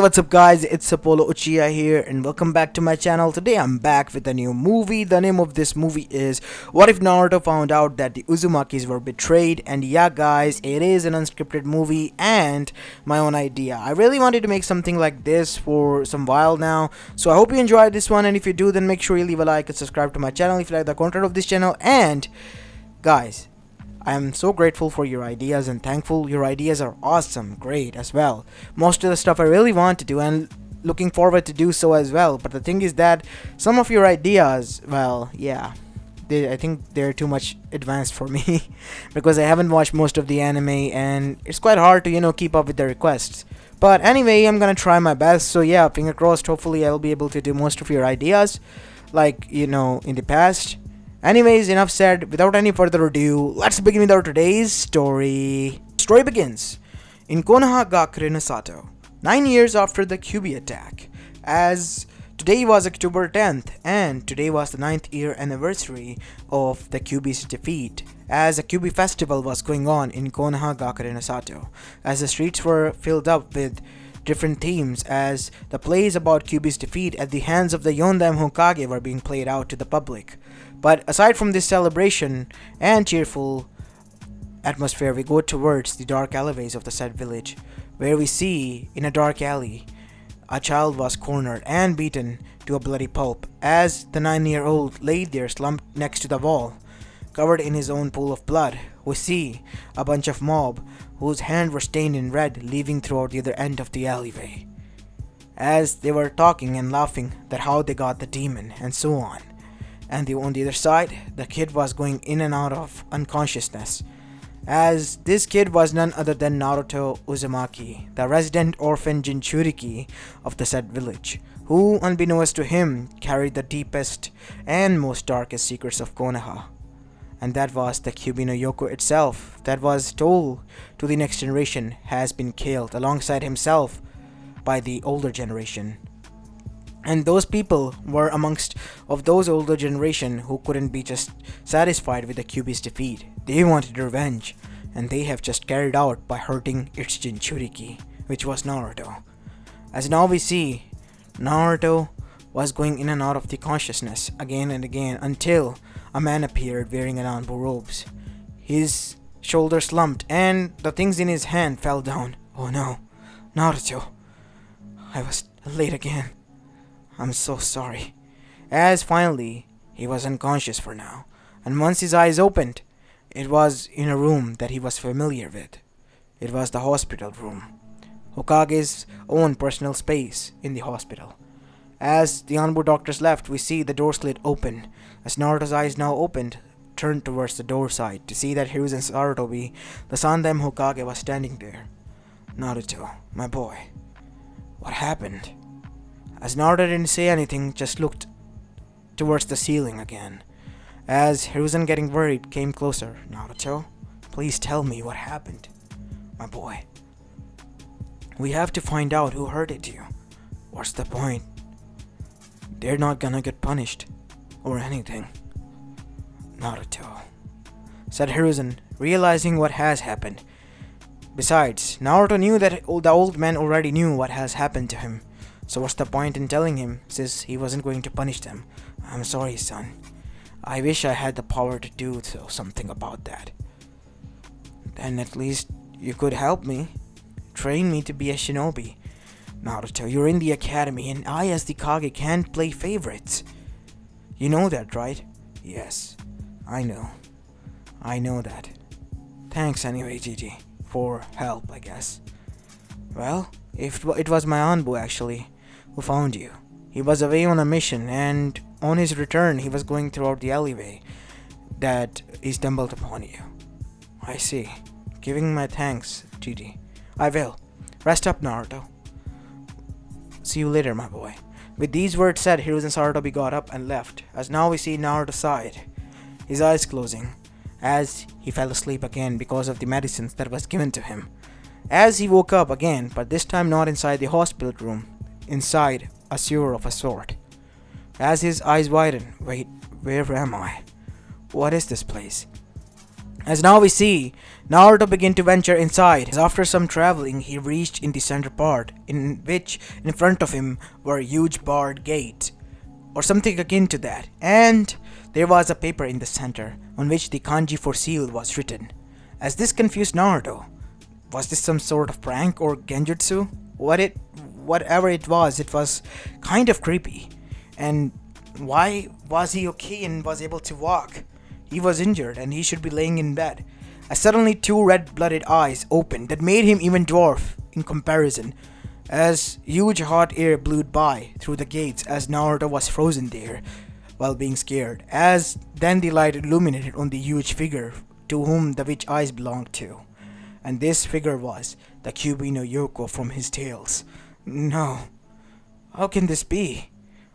What's up guys, it's Apollo Uchiha here and welcome back to my channel. Today I'm back with a new movie. The name of this movie is What If Naruto Found Out That the Uzumakis Were Betrayed. And yeah guys, it is an unscripted movie and my own idea. I really wanted to make something like this for some while now. So I hope you enjoyed this one, and if you do then make sure you leave a like and subscribe to my channel if you like the content of this channel. And guys, I am so grateful for your ideas and thankful. Your ideas are awesome, great as well. Most of the stuff I really want to do and looking forward to do so as well. But the thing is that some of your ideas, well, yeah, I think they're too much advanced for me because I haven't watched most of the anime and it's quite hard to, keep up with the requests. But anyway, I'm gonna try my best. So yeah, finger crossed, hopefully I'll be able to do most of your ideas like, in the past. Anyways, enough said. Without any further ado, let's begin with our today's story. Story begins in Konoha Gakure no Sato, 9 years after the Kyuubi attack, as today was October 10th and today was the 9th year anniversary of the Kyuubi's defeat, as a Kyuubi festival was going on in Konoha Gakure no Sato, as the streets were filled up with different themes, as the plays about Kyuubi's defeat at the hands of the Yondaime Hokage were being played out to the public. But aside from this celebration and cheerful atmosphere, we go towards the dark alleyways of the said village, where we see, in a dark alley, a child was cornered and beaten to a bloody pulp, as the 9-year-old laid there slumped next to the wall, covered in his own pool of blood. We see a bunch of mob whose hands were stained in red leaving throughout the other end of the alleyway, as they were talking and laughing that how they got the demon and so on. And on the other side, the kid was going in and out of unconsciousness, as this kid was none other than Naruto Uzumaki, the resident orphan Jinchuriki of the said village, who, unbeknownst to him, carried the deepest and most darkest secrets of Konoha. And that was the Kyuubi no Yoko itself, that was told to the next generation has been killed alongside himself by the older generation. And those people were amongst of those older generation who couldn't be just satisfied with the Kyuubi's defeat. They wanted revenge, and they have just carried out by hurting its Jinchuriki, which was Naruto. As now we see, Naruto was going in and out of the consciousness again and again until a man appeared wearing Ananbu robes. His shoulder slumped and the things in his hand fell down. Oh no, Naruto, I was late again. I'm so sorry. As finally, he was unconscious for now, and once his eyes opened, it was in a room that he was familiar with. It was the hospital room, Hokage's own personal space in the hospital. As the Anbu doctors left, we see the door slit open, as Naruto's eyes now opened, turned towards the door side to see that Hiruzen Sarutobi, the Sandaime Hokage, was standing there. Naruto, my boy, what happened? As Naruto didn't say anything, just looked towards the ceiling again. As Hiruzen, getting worried, came closer. Naruto, please tell me what happened. My boy, we have to find out who hurted you. What's the point? They're not gonna get punished or anything. Naruto, said Hiruzen, realizing what has happened. Besides, Naruto knew that the old man already knew what has happened to him. So what's the point in telling him, since he wasn't going to punish them? I'm sorry, son. I wish I had the power to do something about that. Then at least you could help me. Train me to be a shinobi. Naruto, you're in the academy and I as the Kage can't play favorites. You know that, right? Yes, I know. I know that. Thanks anyway, Gigi, for help, I guess. Well, if it was my Anbu actually who found you. He was away on a mission, and on his return he was going throughout the alleyway that he stumbled upon you. I see. Giving my thanks, Gigi. I will. Rest up, Naruto. See you later, my boy. With these words said, Hiruzen Sarutobi got up and left, as now we see Naruto's side, his eyes closing, as he fell asleep again because of the medicines that was given to him. As he woke up again, but this time not inside the hospital room, inside a sewer of a sort. As his eyes widened, wait, where am I? What is this place? As now we see, Naruto began to venture inside. As after some traveling, he reached in the center part, in which in front of him were a huge barred gate, or something akin to that, and there was a paper in the center on which the kanji for seal was written. As this confused Naruto, was this some sort of prank or genjutsu? Whatever it was kind of creepy. And why was he okay and was able to walk? He was injured and he should be laying in bed. As suddenly two red-blooded eyes opened that made him even dwarf in comparison. As huge hot air blew by through the gates as Naruto was frozen there while being scared. As then the light illuminated on the huge figure to whom the witch eyes belonged to. And this figure was the Kyuubi no Yoko from his tales. No. How can this be?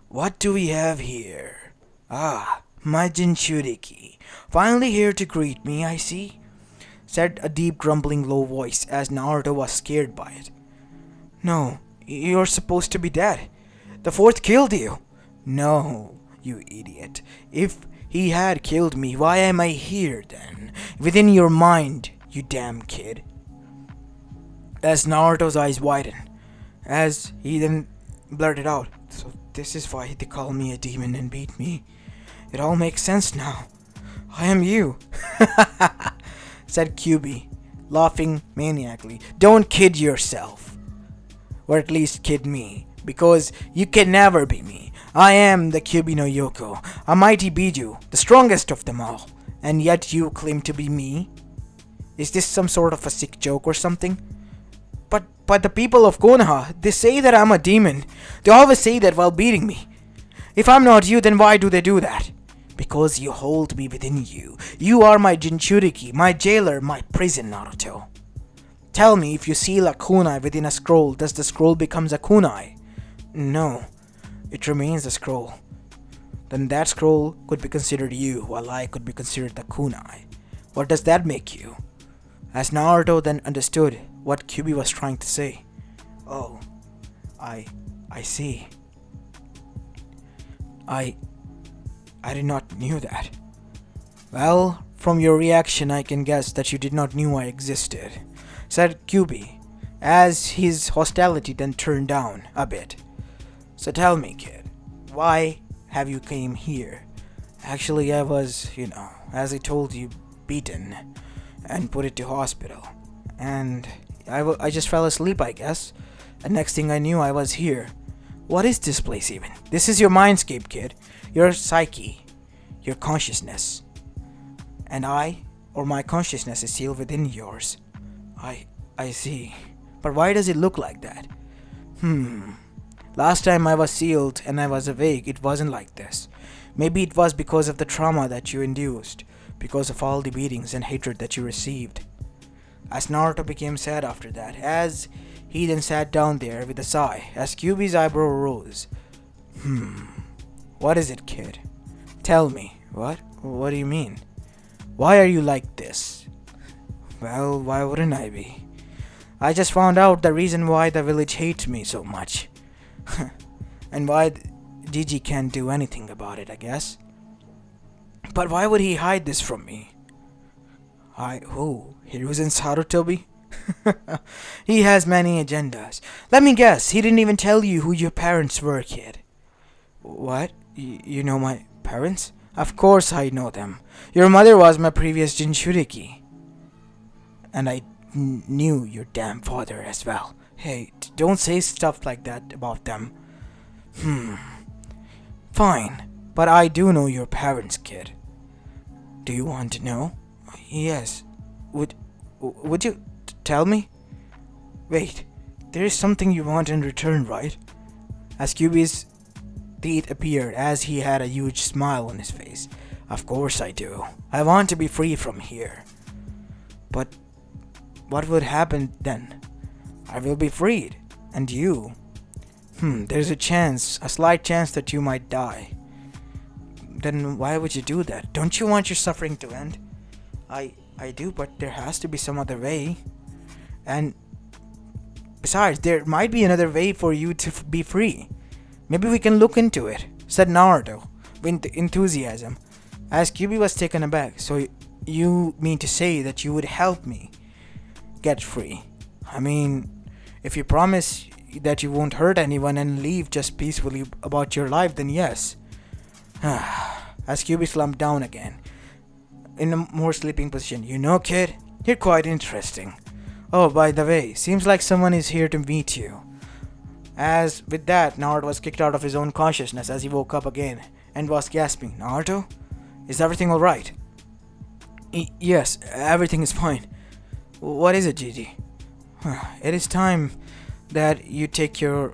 What do we have here? Ah, my Jinchuriki. Finally here to greet me, I see, said a deep grumbling low voice as Naruto was scared by it. No, you're supposed to be dead. The fourth killed you. No, you idiot. If he had killed me, why am I here then? Within your mind, you damn kid. As Naruto's eyes widened, as he then blurted out, so this is why they call me a demon and beat me. It all makes sense now. I am you, said Kyuubi, laughing maniacally. Don't kid yourself. Or at least kid me, because you can never be me. I am the Kyuubi no Yoko, a mighty Biju, the strongest of them all. And yet you claim to be me? Is this some sort of a sick joke or something? But the people of Konoha, they say that I'm a demon. They always say that while beating me. If I'm not you, then why do they do that? Because you hold me within you. You are my Jinchuriki, my jailer, my prison, Naruto. Tell me, if you seal a kunai within a scroll, does the scroll becomes a kunai? No, it remains a scroll. Then that scroll could be considered you, while I could be considered the kunai. What does that make you? As Naruto then understood what Kyuubi was trying to say. Oh, I see. I did not knew that. Well, from your reaction I can guess that you did not knew I existed, said Kyuubi, as his hostility then turned down a bit. So tell me, kid, why have you came here? Actually, I was, as I told you, beaten and put it to hospital. And I just fell asleep, I guess. And next thing I knew, I was here. What is this place even? This is your mindscape, kid. Your psyche. Your consciousness. And my consciousness is sealed within yours. I see. But why does it look like that? Last time I was sealed and I was awake, it wasn't like this. Maybe it was because of the trauma that you induced. Because of all the beatings and hatred that you received. As Naruto became sad after that, as he then sat down there with a sigh, as Kyuubi's eyebrow rose. What is it, kid? Tell me. What? What do you mean? Why are you like this? Well, why wouldn't I be? I just found out the reason why the village hates me so much. And why Gigi can't do anything about it, I guess. But why would he hide this from me? Who? Hiruzen Sarutobi? He has many agendas. Let me guess, he didn't even tell you who your parents were, kid. What? You know my parents? Of course I know them. Your mother was my previous Jinchuriki. And I knew your damn father as well. Hey, don't say stuff like that about them. Fine, but I do know your parents, kid. Do you want to know? Yes. Would you tell me? Wait, there is something you want in return, right? As Kyuubi's teeth appeared as he had a huge smile on his face. Of course I do. I want to be free from here. But what would happen then? I will be freed. And you? There's a slight chance that you might die. Then why would you do that? Don't you want your suffering to end? I do, but there has to be some other way. And besides, there might be another way for you to be free. Maybe we can look into it, said Naruto with enthusiasm. As Kyuubi was taken aback, so You mean to say that you would help me get free? I mean, if you promise that you won't hurt anyone and leave just peacefully about your life, then yes. As QB slumped down again, in a more sleeping position. You know, kid, you're quite interesting. Oh, by the way, seems like someone is here to meet you. As with that, Naruto was kicked out of his own consciousness as he woke up again and was gasping. Naruto? Is everything alright? Yes, everything is fine. What is it, Gigi? It is time that you take your,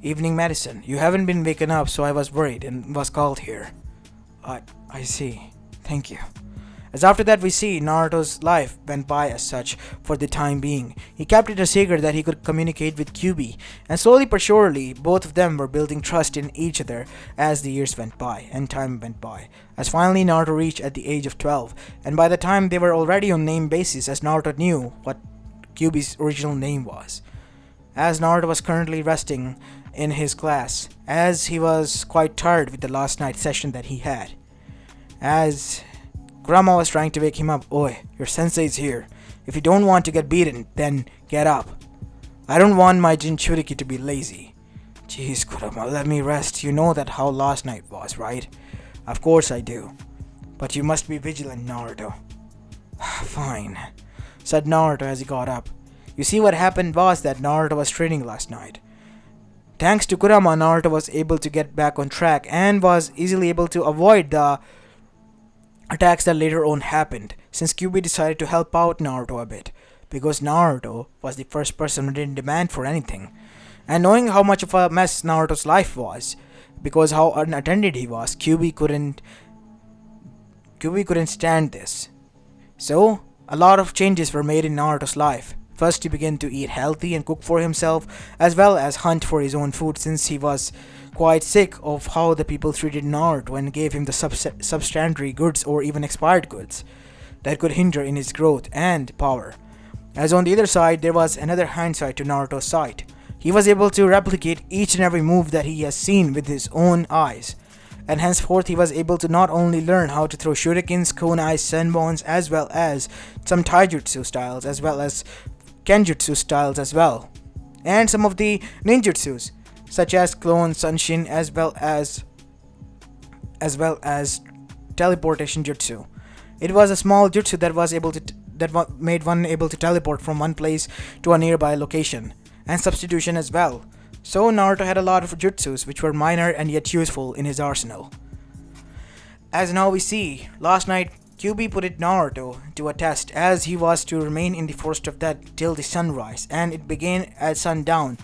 evening medicine. You haven't been waken up, so I was worried and was called here. I see. Thank you. As after that we see Naruto's life went by as such for the time being. He kept it a secret that he could communicate with Kyuubi, and slowly but surely both of them were building trust in each other as the years went by and time went by. As finally Naruto reached at the age of 12, and by the time they were already on name basis as Naruto knew what Kyuubi's original name was. As Naruto was currently resting in his class, as he was quite tired with the last night session that he had. As Kurama was trying to wake him up. Oi, your sensei's here. If you don't want to get beaten, then get up. I don't want my Jinchuriki to be lazy. Jeez, Kurama, let me rest. You know that how last night was, right? Of course I do. But you must be vigilant, Naruto. Fine, said Naruto as he got up. You see, what happened was that Naruto was training last night. Thanks to Kurama, Naruto was able to get back on track and was easily able to avoid the attacks that later on happened, since Kyuubi decided to help out Naruto a bit, because Naruto was the first person who didn't demand for anything. And knowing how much of a mess Naruto's life was, because how unattended he was, Kyuubi couldn't stand this. So, a lot of changes were made in Naruto's life. First, he began to eat healthy and cook for himself, as well as hunt for his own food, since he was quite sick of how the people treated Naruto and gave him the substandard goods or even expired goods that could hinder in his growth and power. As on the other side, there was another hindsight to Naruto's side. He was able to replicate each and every move that he has seen with his own eyes, and henceforth he was able to not only learn how to throw shurikens, kunais, senbons, as well as some taijutsu styles, as well as kenjutsu styles as well, and some of the ninjutsus such as clone, sunshin, as well as teleportation jutsu. It was a small jutsu that made one able to teleport from one place to a nearby location, and substitution as well. So Naruto had a lot of jutsus which were minor and yet useful in his arsenal. As now we see, last night Kyuubi put Naruto to a test, as he was to remain in the forest of death till the sunrise, and it began at sundown,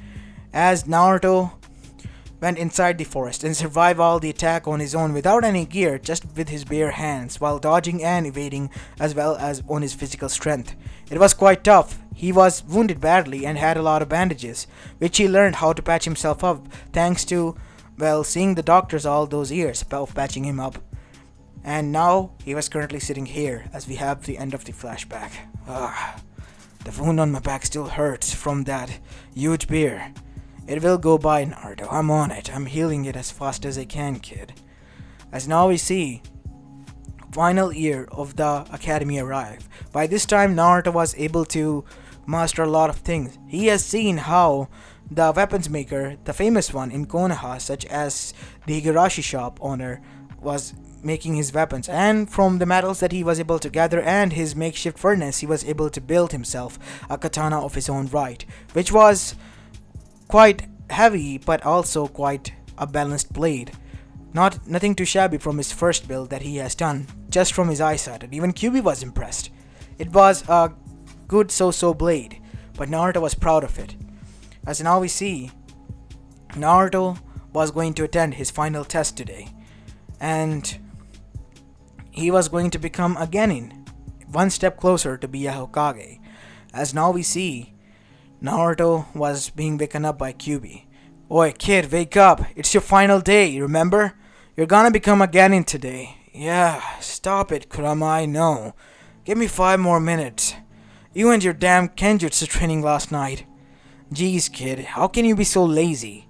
as Naruto went inside the forest and survived all the attack on his own without any gear, just with his bare hands, while dodging and evading, as well as on his physical strength. It was quite tough. He was wounded badly and had a lot of bandages, which he learned how to patch himself up, thanks to, seeing the doctors all those years of patching him up. And now he was currently sitting here as we have the end of the flashback. The wound on my back still hurts from that huge beer. It will go by, Naruto. I'm on it. I'm healing it as fast as I can, kid. As now we see, final year of the academy arrived. By this time, Naruto was able to master a lot of things. He has seen how the weapons maker, the famous one in Konoha, such as the Higurashi shop owner, was making his weapons, and from the metals that he was able to gather and his makeshift furnace, he was able to build himself a katana of his own right, which was quite heavy but also quite a balanced blade. Nothing too shabby from his first build that he has done, just from his eyesight, and even Kyuubi was impressed. It was a good so-so blade, but Naruto was proud of it. As now we see, Naruto was going to attend his final test today, and he was going to become a genin, one step closer to be a Hokage. As now we see, Naruto was being waken up by Kyuubi. Oi, kid, wake up. It's your final day, remember? You're gonna become a genin today. Yeah, stop it, Kurama, I know. Give me 5 more minutes. You and your damn kenjutsu training last night. Jeez, kid, how can you be so lazy?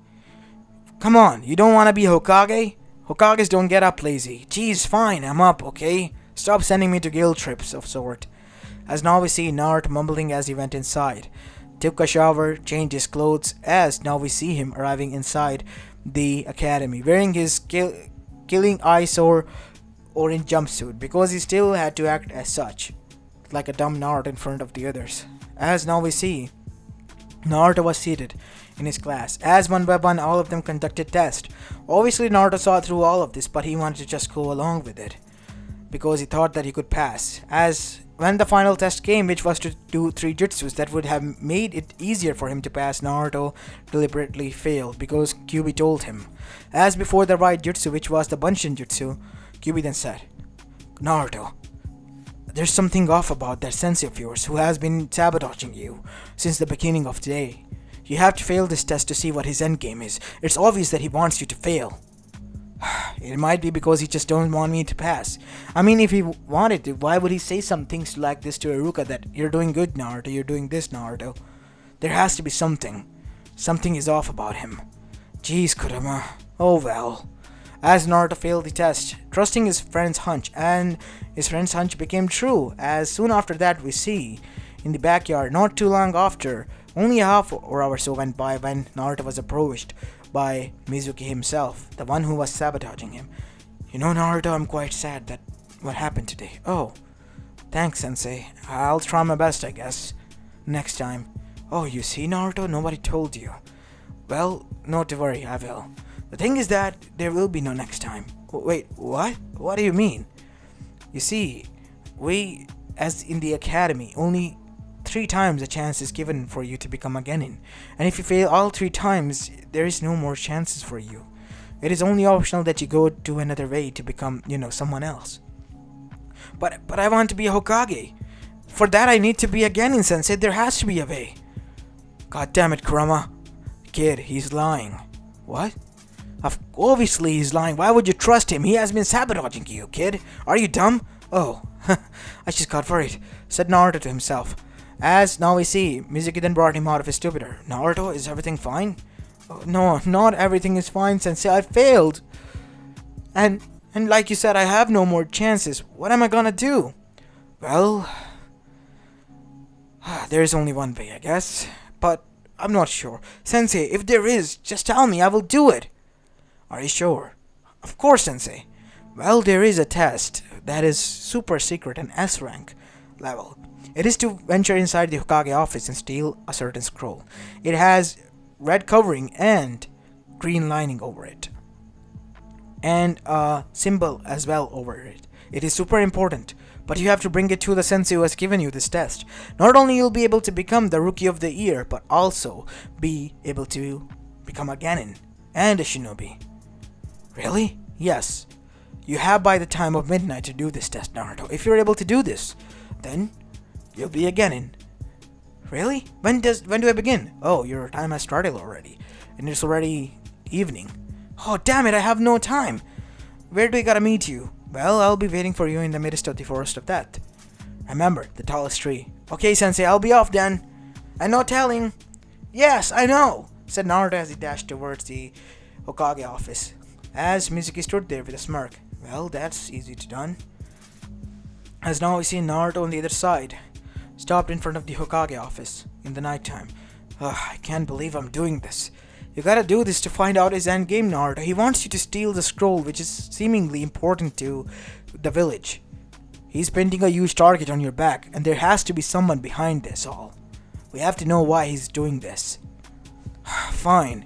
Come on, you don't wanna be Hokage? Hokages don't get up lazy. Jeez, fine, I'm up, okay? Stop sending me to guilt trips of sort. As now we see Naruto mumbling as he went inside. Took a shower, changed his clothes, as now we see him arriving inside the academy, wearing his killing eyesore orange jumpsuit, because he still had to act as such, like a dumb Naruto in front of the others. As now we see, Naruto was seated in his class. As one by one all of them conducted tests. Obviously Naruto saw through all of this, but he wanted to just go along with it, because he thought that he could pass. As when the final test came, which was to do 3 jutsus that would have made it easier for him to pass, Naruto deliberately failed because Kyuubi told him. As before the right jutsu, which was the Bunshin jutsu, Kyuubi then said, Naruto, there's something off about that sensei of yours who has been sabotaging you since the beginning of today. You have to fail this test to see what his endgame is. It's obvious that he wants you to fail. It might be because he just don't want me to pass. I mean, if he wanted to, why would he say some things like this to Iruka, that you're doing good, Naruto, you're doing this, Naruto? There has to be something. Something is off about him. Jeez, Kurama. Oh well. As Naruto failed the test, trusting his friend's hunch, and his friend's hunch became true, as soon after that we see, in the backyard, not too long after, only a half hour or so went by when Naruto was approached by Mizuki himself, the one who was sabotaging him. You know, Naruto, I'm quite sad that what happened today. Oh, thanks, Sensei. I'll try my best, I guess. Next time. Oh, you see, Naruto, nobody told you. Well, not to worry, I will. The thing is that there will be no next time. Wait, what? What do you mean? You see, we, as in the academy, only 3 times a chance is given for you to become a genin. And if you fail all 3 times, there is no more chances for you. It is only optional that you go to another way to become, someone else. But I want to be a Hokage. For that I need to be a genin, Sensei. There has to be a way. God damn it, Kurama. Kid, he's lying. What? Obviously he's lying. Why would you trust him? He has been sabotaging you, kid. Are you dumb? Oh, I just got worried, said Naruto to himself. As now we see, Mizuki then brought him out of his stupor. Naruto, is everything fine? Oh, no, not everything is fine, Sensei. I failed. And like you said, I have no more chances. What am I gonna do? Well, there's only one way, I guess. But I'm not sure. Sensei, if there is, just tell me. I will do it. Are you sure? Of course, Sensei. Well, there is a test that is super secret and S rank level. It is to venture inside the Hokage office and steal a certain scroll. It has red covering and green lining over it, and a symbol as well over it. It is super important, but you have to bring it to the sensei who has given you this test. Not only you'll be able to become the Rookie of the Year, but also be able to become a genin and a shinobi. Really? Yes. You have by the time of midnight to do this test, Naruto. If you're able to do this, then you'll be a genin. Really? When do I begin? Oh, your time has started already, and it's already evening. Oh, damn it, I have no time. Where do I gotta meet you? Well, I'll be waiting for you in the midst of the forest of death. Remember, the tallest tree. Okay, Sensei, I'll be off then. And no telling. Yes, I know, said Naruto as he dashed towards the Hokage office. As Mizuki stood there with a smirk. Well, that's easy to done. As now we see Naruto on the other side, stopped in front of the Hokage office in the nighttime. I can't believe I'm doing this. You gotta do this to find out his endgame, Naruto. He wants you to steal the scroll, which is seemingly important to the village. He's painting a huge target on your back, and there has to be someone behind this all. We have to know why he's doing this. Fine.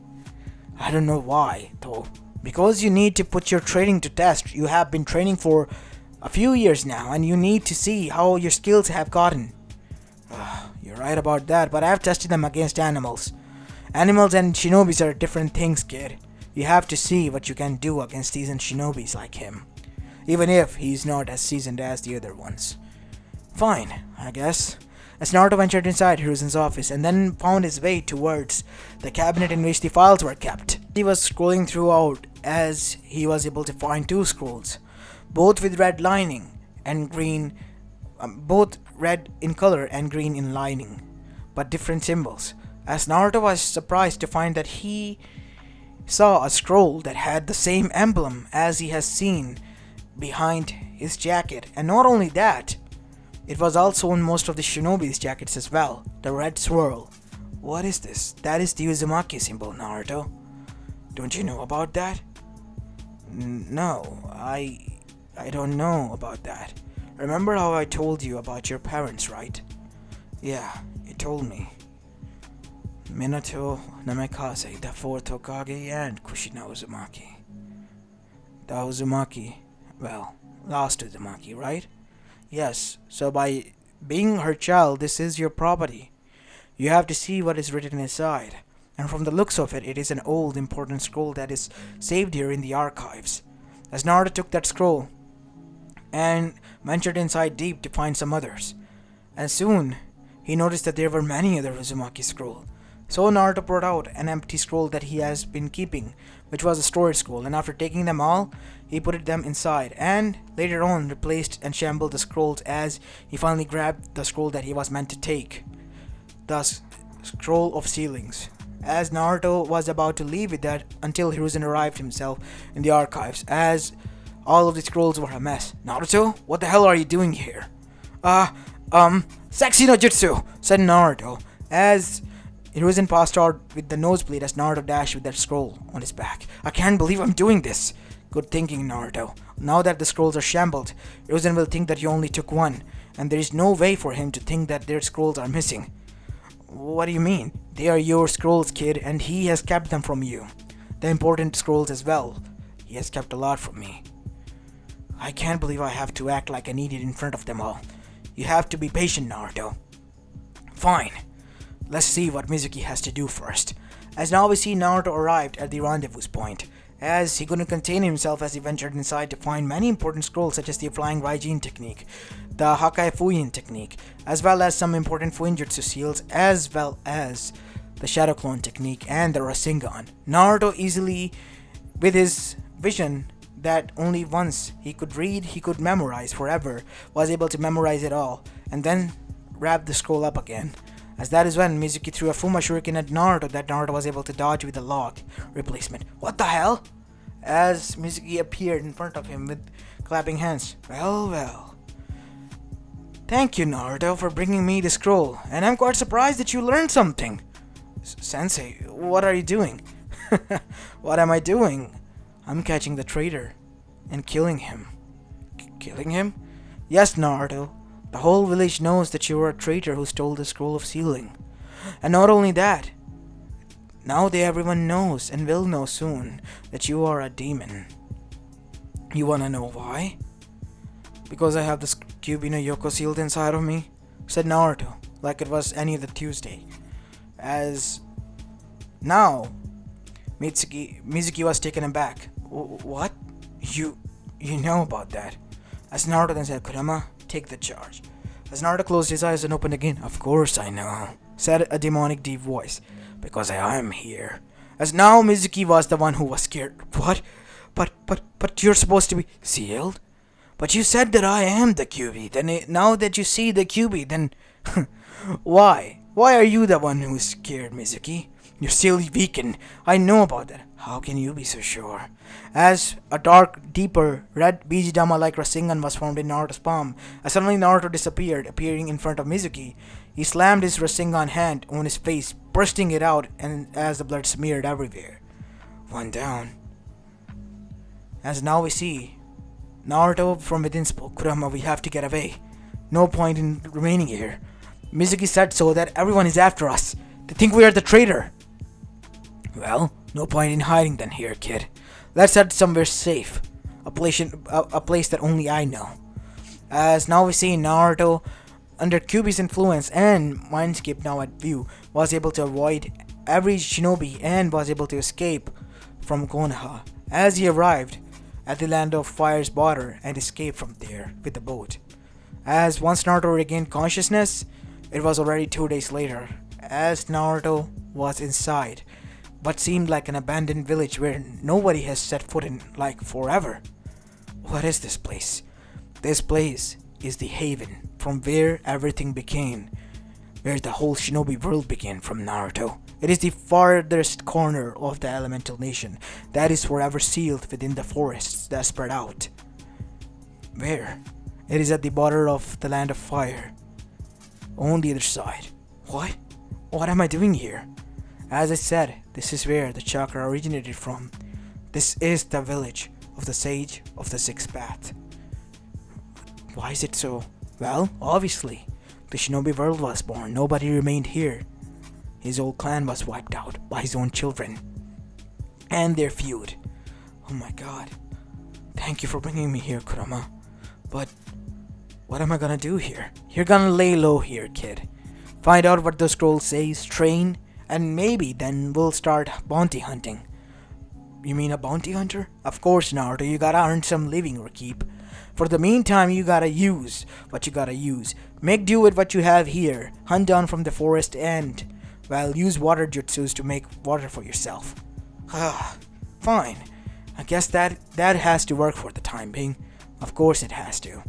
I don't know why, though. Because you need to put your training to test. You have been training for a few years now, and you need to see how your skills have gotten. You're right about that, but I've tested them against animals. Animals and shinobis are different things, kid. You have to see what you can do against seasoned shinobis like him, even if he's not as seasoned as the other ones. Fine, I guess. As Naruto ventured inside Hiruzen's office and then found his way towards the cabinet in which the files were kept, he was scrolling throughout as he was able to find 2 scrolls, both with red lining and green, both red in color and green in lining, but different symbols. As Naruto was surprised to find that he saw a scroll that had the same emblem as he has seen behind his jacket. And not only that, it was also on most of the shinobi's jackets as well. The red swirl. What is this? That is the Uzumaki symbol, Naruto. Don't you know about that? No, I don't know about that. Remember how I told you about your parents, right? Yeah, you told me. Minato Namikaze, the fourth Hokage, and Kushina Uzumaki. The Uzumaki, well, last Uzumaki, right? Yes, so by being her child, this is your property. You have to see what is written inside. And from the looks of it, it is an old important scroll that is saved here in the archives. As Naruto took that scroll and ventured inside deep to find some others. And soon, he noticed that there were many other Uzumaki scrolls. So Naruto brought out an empty scroll that he has been keeping, which was a storage scroll, and after taking them all, he put them inside, and later on replaced and shambled the scrolls as he finally grabbed the scroll that he was meant to take. The scroll of ceilings. As Naruto was about to leave with that until Hiruzen arrived himself in the archives, as all of the scrolls were a mess. Naruto, what the hell are you doing here? Sexy no jutsu, said Naruto, as Hiruzen passed out with the nosebleed as Naruto dashed with that scroll on his back. I can't believe I'm doing this. Good thinking, Naruto. Now that the scrolls are shambled, Hiruzen will think that you only took one, and there is no way for him to think that their scrolls are missing. What do you mean? They are your scrolls, kid, and he has kept them from you. The important scrolls as well. He has kept a lot from me. I can't believe I have to act like an idiot in front of them all. You have to be patient, Naruto. Fine. Let's see what Mizuki has to do first. As now we see Naruto arrived at the rendezvous point, as he couldn't contain himself as he ventured inside to find many important scrolls such as the Flying Raijin technique, the Hakai Fuyin technique, as well as some important Fuinjutsu seals, as well as the Shadow Clone technique and the Rasengan. Naruto easily, with his vision that only once he could read, he could memorize forever, was able to memorize it all, and then wrap the scroll up again. As that is when Mizuki threw a Fuma Shuriken at Naruto that Naruto was able to dodge with a log replacement. What the hell? As Mizuki appeared in front of him with clapping hands. Well. Thank you, Naruto, for bringing me the scroll, and I'm quite surprised that you learned something. Sensei, what are you doing? What am I doing? I'm catching the traitor and killing him. Killing him? Yes, Naruto. The whole village knows that you are a traitor who stole the scroll of sealing. And not only that, now everyone knows and will know soon that you are a demon. You wanna know why? Because I have this Kyuubi no Yoko sealed inside of me, said Naruto, like it was any other Tuesday. As now, Mizuki was taken aback. What? You know about that? As Naruto then said, Kurama, take the charge. As Naruto closed his eyes and opened again, of course I know, said a demonic deep voice, because I am here. As now Mizuki was the one who was scared. What? But you're supposed to be sealed? But you said that I am the Kyuubi. Then now that you see the Kyuubi, then why? Why are you the one who's scared, Mizuki? You're silly beacon. I know about that. How can you be so sure? As a dark, deeper, red Bijidama-like Rasengan was formed in Naruto's palm, as suddenly Naruto disappeared, appearing in front of Mizuki. He slammed his Rasengan hand on his face, bursting it out, and as the blood smeared everywhere. One down. As now we see, Naruto from within spoke, Kurama, we have to get away. No point in remaining here. Mizuki said so that everyone is after us. They think we are the traitor. Well, no point in hiding then here, kid. Let's head somewhere safe. A place that only I know. As now we see Naruto, under Kyuubi's influence and Mindscape now at view, was able to avoid every shinobi and was able to escape from Konoha. As he arrived at the land of Fire's border and escaped from there with the boat. As once Naruto regained consciousness, it was already 2 days later, as Naruto was inside what seemed like an abandoned village where nobody has set foot in like forever. What is this place? This place is the haven from where everything began, where the whole shinobi world began from Naruto. It is the farthest corner of the elemental nation that is forever sealed within the forests that spread out. Where? It is at the border of the land of fire. On the other side. What? What am I doing here? As I said, this is where the chakra originated from. This is the village of the Sage of the Sixth Path. Why is it so? Well, obviously, the shinobi world was born. Nobody remained here. His whole clan was wiped out by his own children. And their feud. Oh my god. Thank you for bringing me here, Kurama. But what am I gonna do here? You're gonna lay low here, kid. Find out what the scroll says, train, and maybe then we'll start bounty hunting. You mean a bounty hunter? Of course, Naruto, you gotta earn some living or keep. For the meantime, you gotta use what you gotta use. Make do with what you have here. Hunt down from the forest and, well, use water jutsus to make water for yourself. Fine. I guess that has to work for the time being. Of course it has to.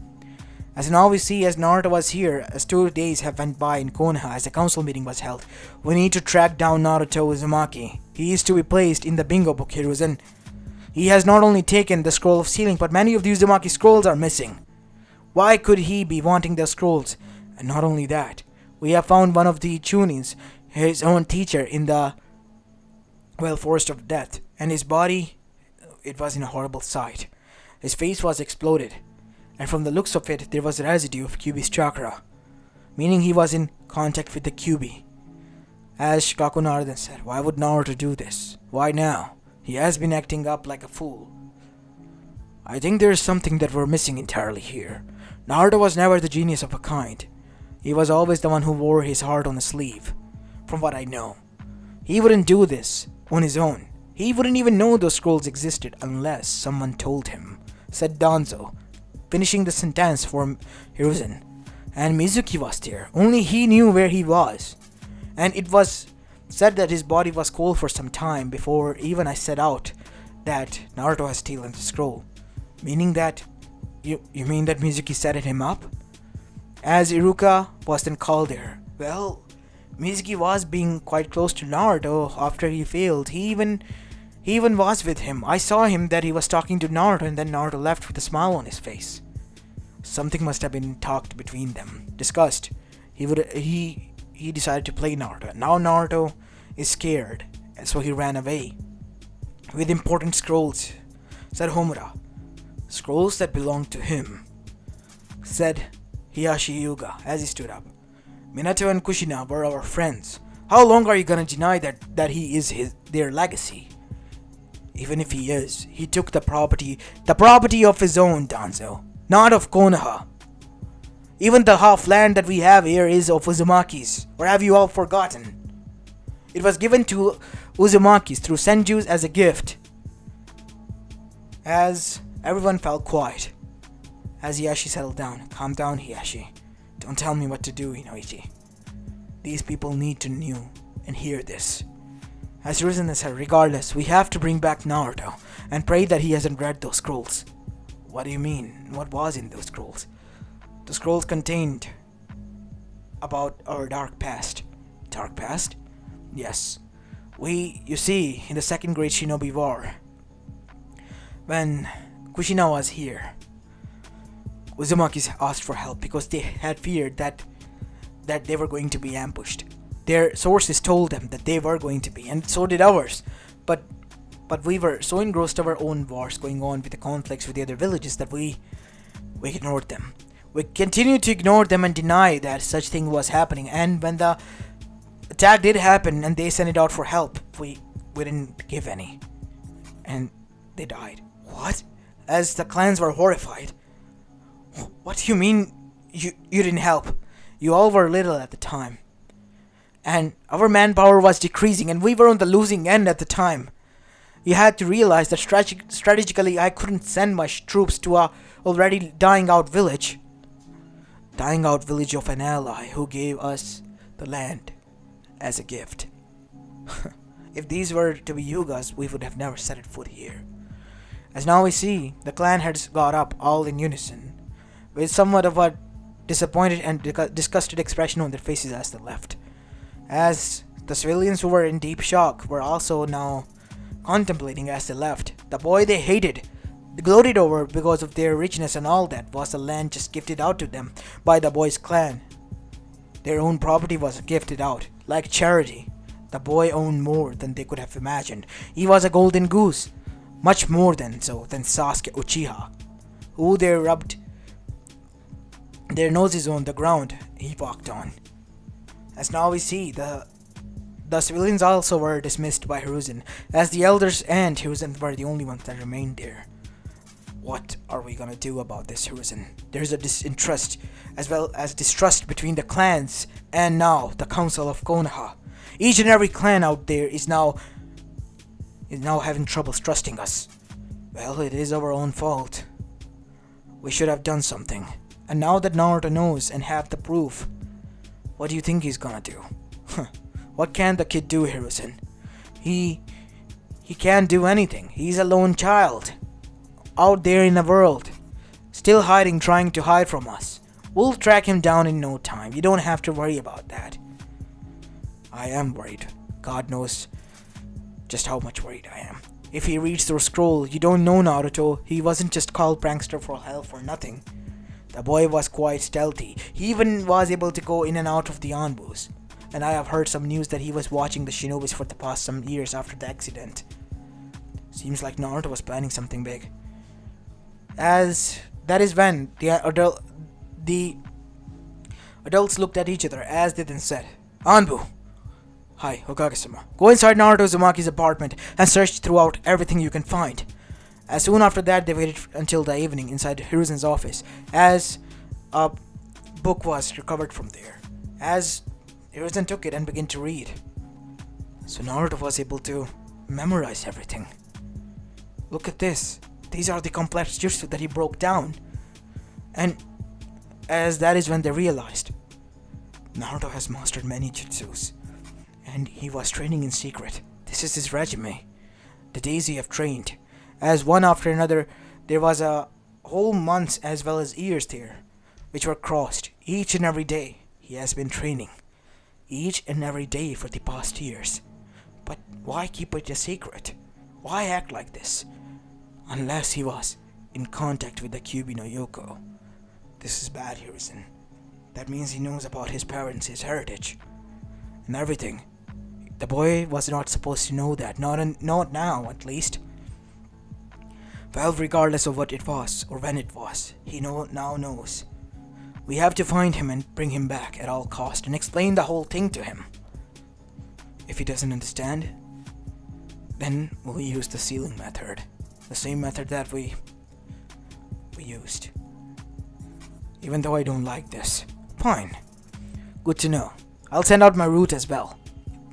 As now we see, as Naruto was here, as 2 days have went by in Konoha as a council meeting was held, we need to track down Naruto Uzumaki. He is to be placed in the bingo book, Hiruzen. He has not only taken the scroll of sealing, but many of the Uzumaki scrolls are missing. Why could he be wanting the scrolls? And not only that, we have found one of the Chunins, his own teacher, in the, well, forest of death, and his body, it was in a horrible sight. His face was exploded, and from the looks of it, there was a residue of Kyuubi's chakra, meaning he was in contact with the Kyuubi. As Shikaku Naruden said, why would Naruto do this? Why now? He has been acting up like a fool. I think there is something that we're missing entirely here. Naruto was never the genius of a kind. He was always the one who wore his heart on his sleeve. From what I know, he wouldn't do this on his own. He wouldn't even know those scrolls existed unless someone told him, said Danzo, finishing the sentence for Hiruzen. And Mizuki was there. Only he knew where he was. And it was said that his body was cold for some time before even I set out that Naruto has stolen the scroll. Meaning that, you mean that Mizuki set him up? As Iruka was then called there. Well, Mizuki was being quite close to Naruto after he failed. He even was with him. I saw him that he was talking to Naruto and then Naruto left with a smile on his face. Something must have been talked between them, discussed. He decided to play Naruto. Now Naruto is scared, and so he ran away. With important scrolls, said Homura. Scrolls that belonged to him, said Hiyashi Yuga as he stood up. Minato and Kushina were our friends. How long are you gonna deny that he is their legacy? Even if he is, he took the property of his own, Danzo, not of Konoha. Even the half land that we have here is of Uzumaki's, or have you all forgotten? It was given to Uzumaki's through Senjus as a gift. As everyone fell quiet, as Hiyashi settled down. Calm down, Hiyashi. Don't tell me what to do, Inoichi. These people need to know and hear this. As Hiruzen said, regardless, we have to bring back Naruto and pray that he hasn't read those scrolls. What do you mean? What was in those scrolls? The scrolls contained about our dark past. Dark past? Yes. You see, in the Second Great Shinobi War, when Kushina was here, Uzumaki asked for help because they had feared that they were going to be ambushed. Their sources told them that they were going to be, and so did ours. But we were so engrossed our own wars going on with the conflicts with the other villages that we ignored them. We continued to ignore them and deny that such thing was happening. And when the attack did happen and they sent it out for help, we didn't give any. And they died. What? As the clans were horrified. What do you mean you didn't help? You all were little at the time. And our manpower was decreasing and we were on the losing end at the time. You had to realize that strategically I couldn't send my troops to a already dying out village. Dying out village of an ally who gave us the land as a gift. If these were to be Yugas, we would have never set foot here. As now we see, the clan had got up all in unison, with somewhat of a disappointed and disgusted expression on their faces as they left. As the civilians who were in deep shock were also now contemplating as they left. The boy they hated gloated over because of their richness and all that was the land just gifted out to them by the boy's clan. Their own property was gifted out, like charity. The boy owned more than they could have imagined. He was a golden goose, much more than so than Sasuke Uchiha, who they rubbed their noses on the ground he walked on. As now we see, the civilians also were dismissed by Hiruzen, as the elders and Hiruzen were the only ones that remained there. What are we gonna do about this, Hiruzen? There's a disinterest as well as distrust between the clans and now the Council of Konoha. Each and every clan out there is now having trouble trusting us. Well, it is our own fault. We should have done something. And now that Naruto knows and have the proof, what do you think he's gonna do? What can the kid do, Hiruzen? He can't do anything. He's a lone child out there in the world, still hiding, trying to hide from us. We'll track him down in no time. You don't have to worry about that. I am worried. God knows just how much worried I am. If he reads the scroll, you don't know, Naruto. He wasn't just called prankster for hell for nothing. The boy was quite stealthy. He even was able to go in and out of the ambus. And I have heard some news that he was watching the shinobis for the past some years after the accident. Seems like Naruto was planning something big. As that is when the adults looked at each other as they then said, Anbu! Hi, Hokage-sama. Go inside Naruto Uzumaki's apartment and search throughout everything you can find. As soon after that, they waited until the evening inside Hiruzen's office, as a book was recovered from there. As Hiruzen took it and began to read. So Naruto was able to memorize everything. Look at this. These are the complex jutsu that he broke down. And as that is when they realized, Naruto has mastered many jutsus. And he was training in secret. This is his resume. The days he have trained. As one after another, there was a whole months as well as years there, which were crossed. Each and every day, he has been training. Each and every day for the past years. But why keep it a secret? Why act like this? Unless he was in contact with the Kyuubi no Yoko. This is bad, Hiruzen. That means he knows about his parents, his heritage, and everything. The boy was not supposed to know that, not now at least. Well, regardless of what it was or when it was, he now knows. We have to find him and bring him back at all cost and explain the whole thing to him. If he doesn't understand, then we'll use the sealing method. The same method that we used. Even though I don't like this. Fine. Good to know. I'll send out my route as well.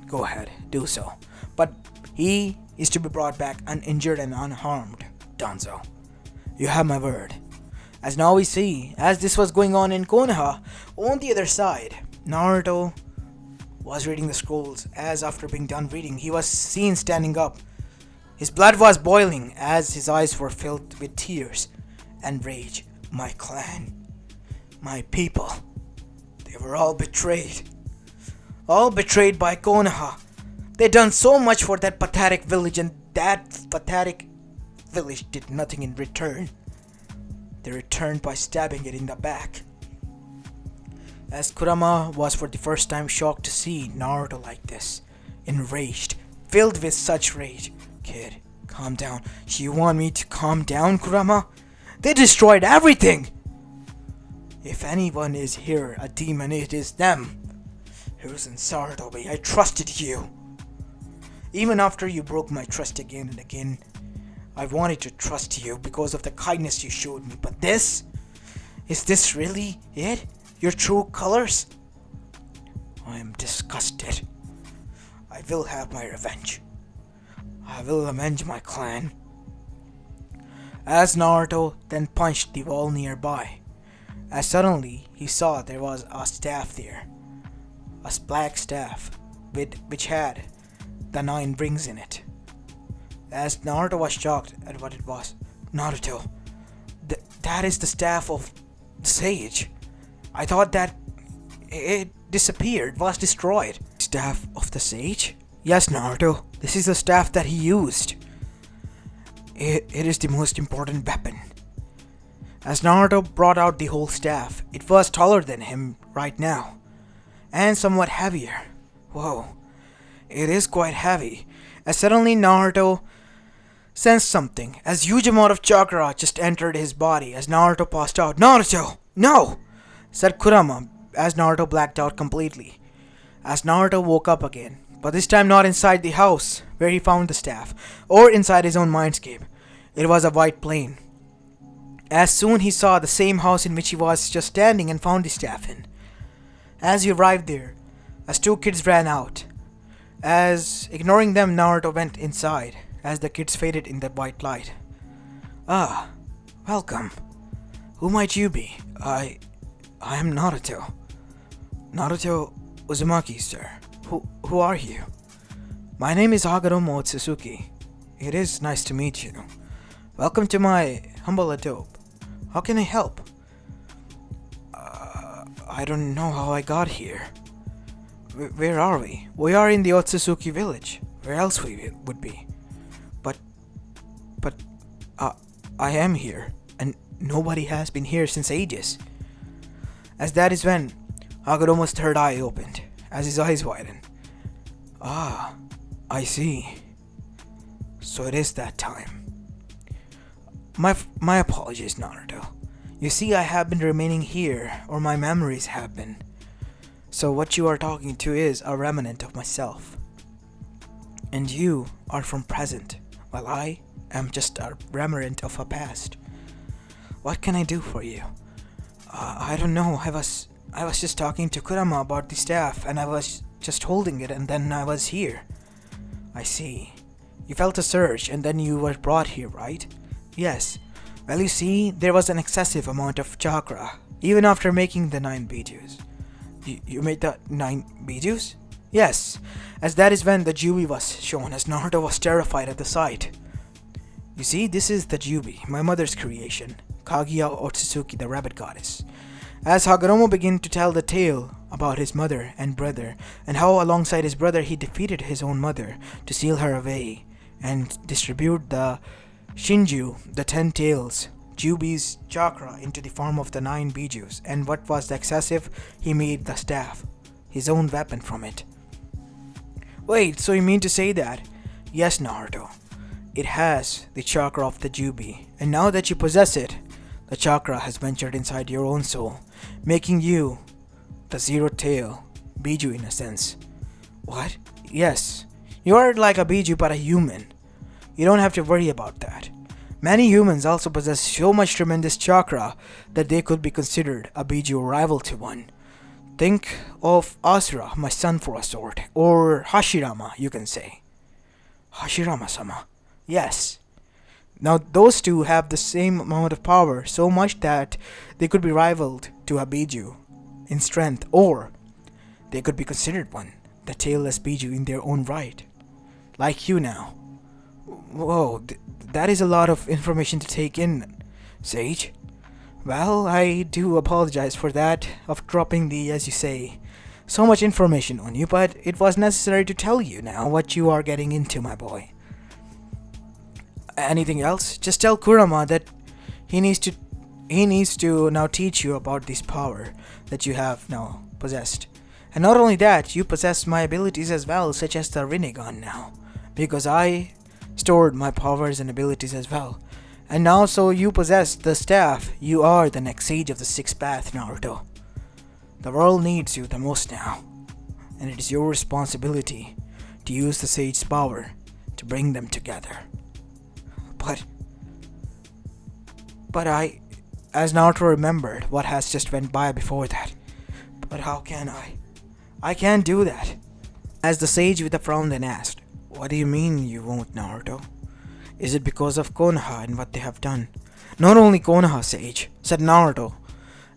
Go ahead, do so. But he is to be brought back uninjured and unharmed. Danzo. You have my word. As now we see, as this was going on in Konoha, on the other side, Naruto was reading the scrolls. As after being done reading, he was seen standing up. His blood was boiling as his eyes were filled with tears and rage. My clan, my people, they were all betrayed. All betrayed by Konoha. They done so much for that pathetic village, and that pathetic village did nothing in return. They returned by stabbing it in the back. As Kurama was for the first time shocked to see Naruto like this, enraged, filled with such rage. Kid, calm down. You want me to calm down, Kurama? They destroyed everything! If anyone is here a demon, it is them. Hiruzen Sarutobi, I trusted you. Even after you broke my trust again and again, I wanted to trust you because of the kindness you showed me. But this? Is this really it? Your true colors? I am disgusted. I will have my revenge. I will avenge my clan. As Naruto then punched the wall nearby, as suddenly he saw there was a staff there. A black staff which had the 9 rings in it. As Naruto was shocked at what it was. Naruto, that is the staff of the sage. I thought that it disappeared, was destroyed. Staff of the sage? Yes, Naruto, this is the staff that he used. It is the most important weapon. As Naruto brought out the whole staff, it was taller than him right now, and somewhat heavier. Whoa, it is quite heavy. As suddenly Naruto sensed something, as huge amount of chakra just entered his body as Naruto passed out. "Naruto, no!" said Kurama as Naruto blacked out completely. As Naruto woke up again, but this time not inside the house where he found the staff, or inside his own mindscape. It was a white plain. As soon he saw the same house in which he was just standing and found the staff in. As he arrived there, as two kids ran out. As ignoring them, Naruto went inside as the kids faded in the white light. "Ah, welcome. Who might you be?" I am Naruto. "Naruto Uzumaki, sir. Who are you?" "My name is Hagoromo Otsutsuki. It is nice to meet you. Welcome to my humble abode. How can I help?" I don't know how I got here." Where are we?" "We are in the Otsutsuki village. Where else we would be?" But, I am here, and nobody has been here since ages." As that is when Hagoromo's third eye opened, as his eyes widened. "Ah, I see. So it is that time. My apologies, Naruto. You see, I have been remaining here, or my memories have been. So what you are talking to is a remnant of myself. And you are from present, while I am just a remnant of a past. What can I do for you?" I don't know. I was just talking to Kurama about the staff, and I was just holding it, and then I was here." "I see. You felt a surge, and then you were brought here, right?" "Yes. Well, you see, there was an excessive amount of chakra, even after making the 9 bijus." You made the 9 bijus?" "Yes, as that is when the Jubi was shown, as Naruto was terrified at the sight." "You see, this is the Jubi, my mother's creation, Kaguya Otsutsuki, the rabbit goddess." As Hagoromo began to tell the tale about his mother and brother, and how alongside his brother he defeated his own mother to seal her away and distribute the Shinju, the 10 tails, Jubi's chakra into the form of the 9 bijus, and what was the excessive, he made the staff, his own weapon from it. "Wait, so you mean to say that?" "Yes, Naruto. It has the chakra of the Jubi, and now that you possess it, the chakra has ventured inside your own soul, making you the zero tail biju in a sense." "What?" "Yes. You are like a biju but a human. You don't have to worry about that. Many humans also possess so much tremendous chakra that they could be considered a biju rival to one. Think of Asura, my son for a sort, or Hashirama, you can say." "Hashirama-sama?" "Yes. Now those two have the same amount of power, so much that they could be rivaled to a biju in strength, or they could be considered one, the tailless biju in their own right. Like you now." "Whoa, that is a lot of information to take in, Sage." "Well, I do apologize for that, of dropping the, as you say, so much information on you, but it was necessary to tell you now what you are getting into, my boy." "Anything else? Just tell Kurama that he needs to now teach you about this power that you have now possessed. And not only that, you possess my abilities as well, such as the Rinnegan now, because I stored my powers and abilities as well. And now, so you possess the staff, you are the next sage of the 6th path, Naruto. The world needs you the most now, and it is your responsibility to use the sage's power to bring them together." But I, as Naruto remembered what has just went by before that. "But how can I? I can't do that." As the sage with a frown then asked, "What do you mean you won't, Naruto? Is it because of Konoha and what they have done?" "Not only Konoha, Sage," said Naruto,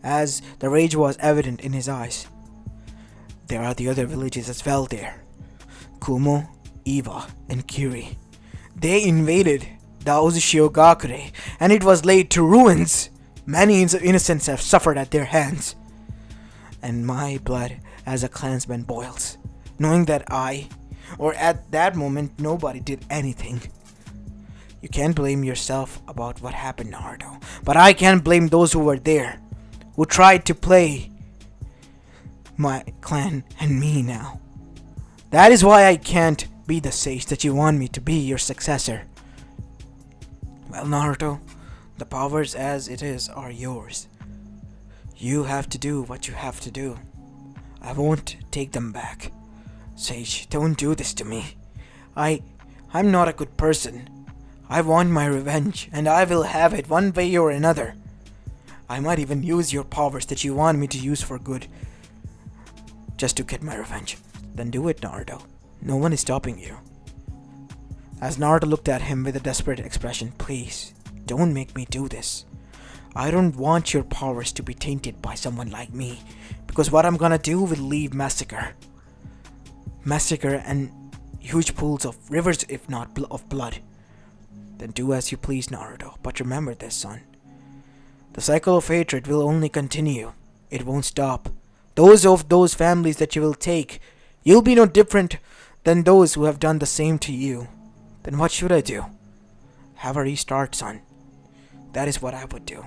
as the rage was evident in his eyes. "There are the other villages as well there. Kumo, Iwa, and Kiri. They invaded the Uzushio Gakure, and it was laid to ruins. Many innocents have suffered at their hands. And my blood as a clansman boils, knowing that at that moment, nobody did anything. You can't blame yourself about what happened, Naruto. But I can blame those who were there, who tried to play my clan and me now. That is why I can't be the sage that you want me to be, your successor. Well, Naruto, the powers as it is are yours. You have to do what you have to do. I won't take them back. Sage, don't do this to me. I'm not a good person. I want my revenge, and I will have it one way or another. I might even use your powers that you want me to use for good, just to get my revenge. Then do it, Naruto. No one is stopping you. As Naruto looked at him with a desperate expression, please, don't make me do this. I don't want your powers to be tainted by someone like me, because what I'm gonna do will leave massacre and huge pools of rivers, if not of blood. Then do as you please, Naruto, but remember this, son. The cycle of hatred will only continue. It won't stop. Those families that you will take, you'll be no different than those who have done the same to you. Then what should I do? Have a restart, son. That is what I would do.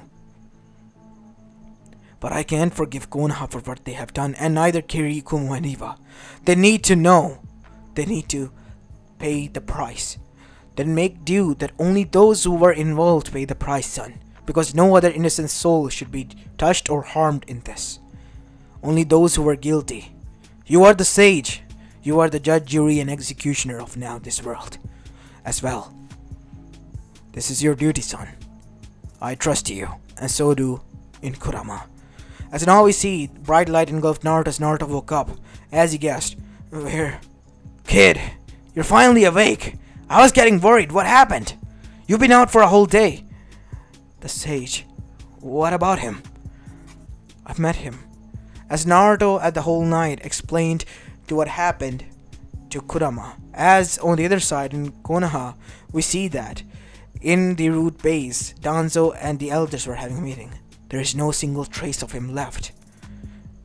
But I can't forgive Konoha for what they have done, and neither Kiri, Kumo, and Iva. They need to know. They need to pay the price. Then make do that only those who were involved pay the price, son. Because no other innocent soul should be touched or harmed in this. Only those who were guilty. You are the sage. You are the judge, jury, and executioner of now this world as well. This is your duty, son. I trust you, and so do in Kurama. As now we see, bright light engulfed Naruto as Naruto woke up. As he gasped, "Where? Kid, you're finally awake. I was getting worried. What happened? You've been out for a whole day." The sage. What about him? I've met him. As Naruto at the whole night explained to what happened to Kurama. As on the other side in Konoha, we see that in the root base, Danzo and the elders were having a meeting. There is no single trace of him left.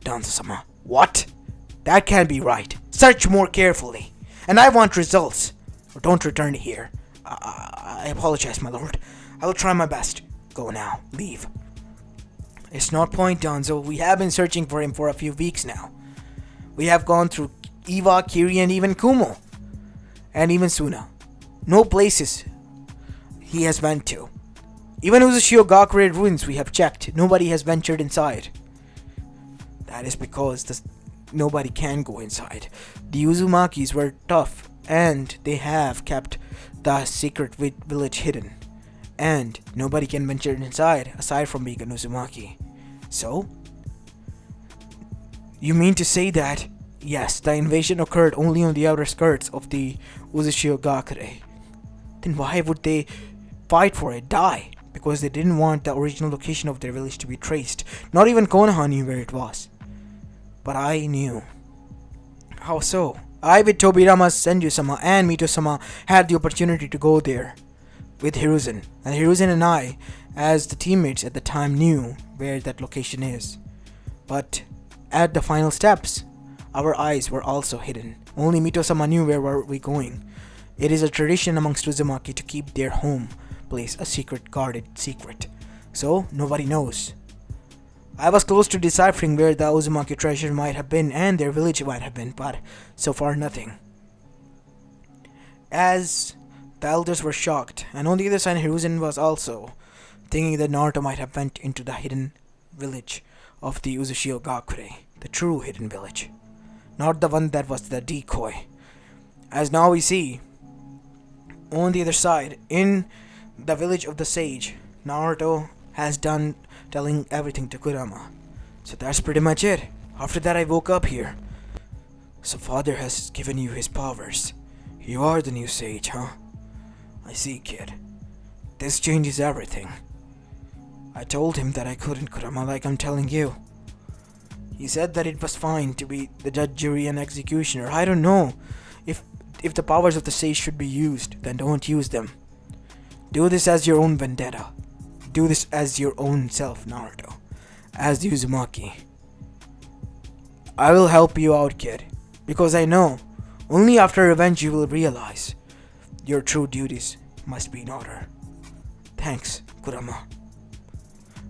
Danzo-sama. What? That can't be right. Search more carefully. And I want results. Or don't return here. I apologize, my lord. I will try my best. Go now. Leave. It's not point, Danzo. We have been searching for him for a few weeks now. We have gone through Iwa, Kiri, and even Kumo. And even Suna. No places he has went to. Even Uzushio Gakure ruins we have checked. Nobody has ventured inside. That is because nobody can go inside. The Uzumakis were tough, and they have kept the secret village hidden. And nobody can venture inside aside from being an Uzumaki. So, you mean to say that, yes, the invasion occurred only on the outer skirts of the Uzushio Gakure. Then why would they fight for it, die? Because they didn't want the original location of their village to be traced. Not even Konoha knew where it was. But I knew. How so? I with Tobirama's Senju-sama and Mito-sama had the opportunity to go there with Hiruzen. And Hiruzen and I, as the teammates at the time, knew where that location is. But at the final steps, our eyes were also hidden. Only Mito-sama knew where were we going. It is a tradition amongst Uzumaki to keep their home place a secret, guarded secret. So, nobody knows. I was close to deciphering where the Uzumaki treasure might have been and their village might have been, but so far nothing. As the elders were shocked, and on the other side Hiruzen was also thinking that Naruto might have went into the hidden village of the Uzushio Gakure, the true hidden village, not the one that was the decoy. As now we see, on the other side, in the village of the sage, Naruto has done telling everything to Kurama. So that's pretty much it. After that I woke up here. So father has given you his powers. You are the new sage, huh? I see, kid. This changes everything. I told him that I couldn't, Kurama, like I'm telling you. He said that it was fine to be the judge, jury, and executioner. I don't know. If the powers of the sage should be used, then don't use them. Do this as your own vendetta. Do this as your own self, Naruto. As the Uzumaki. I will help you out, kid. Because I know, only after revenge you will realize your true duties. Must be in order. Thanks, Kurama.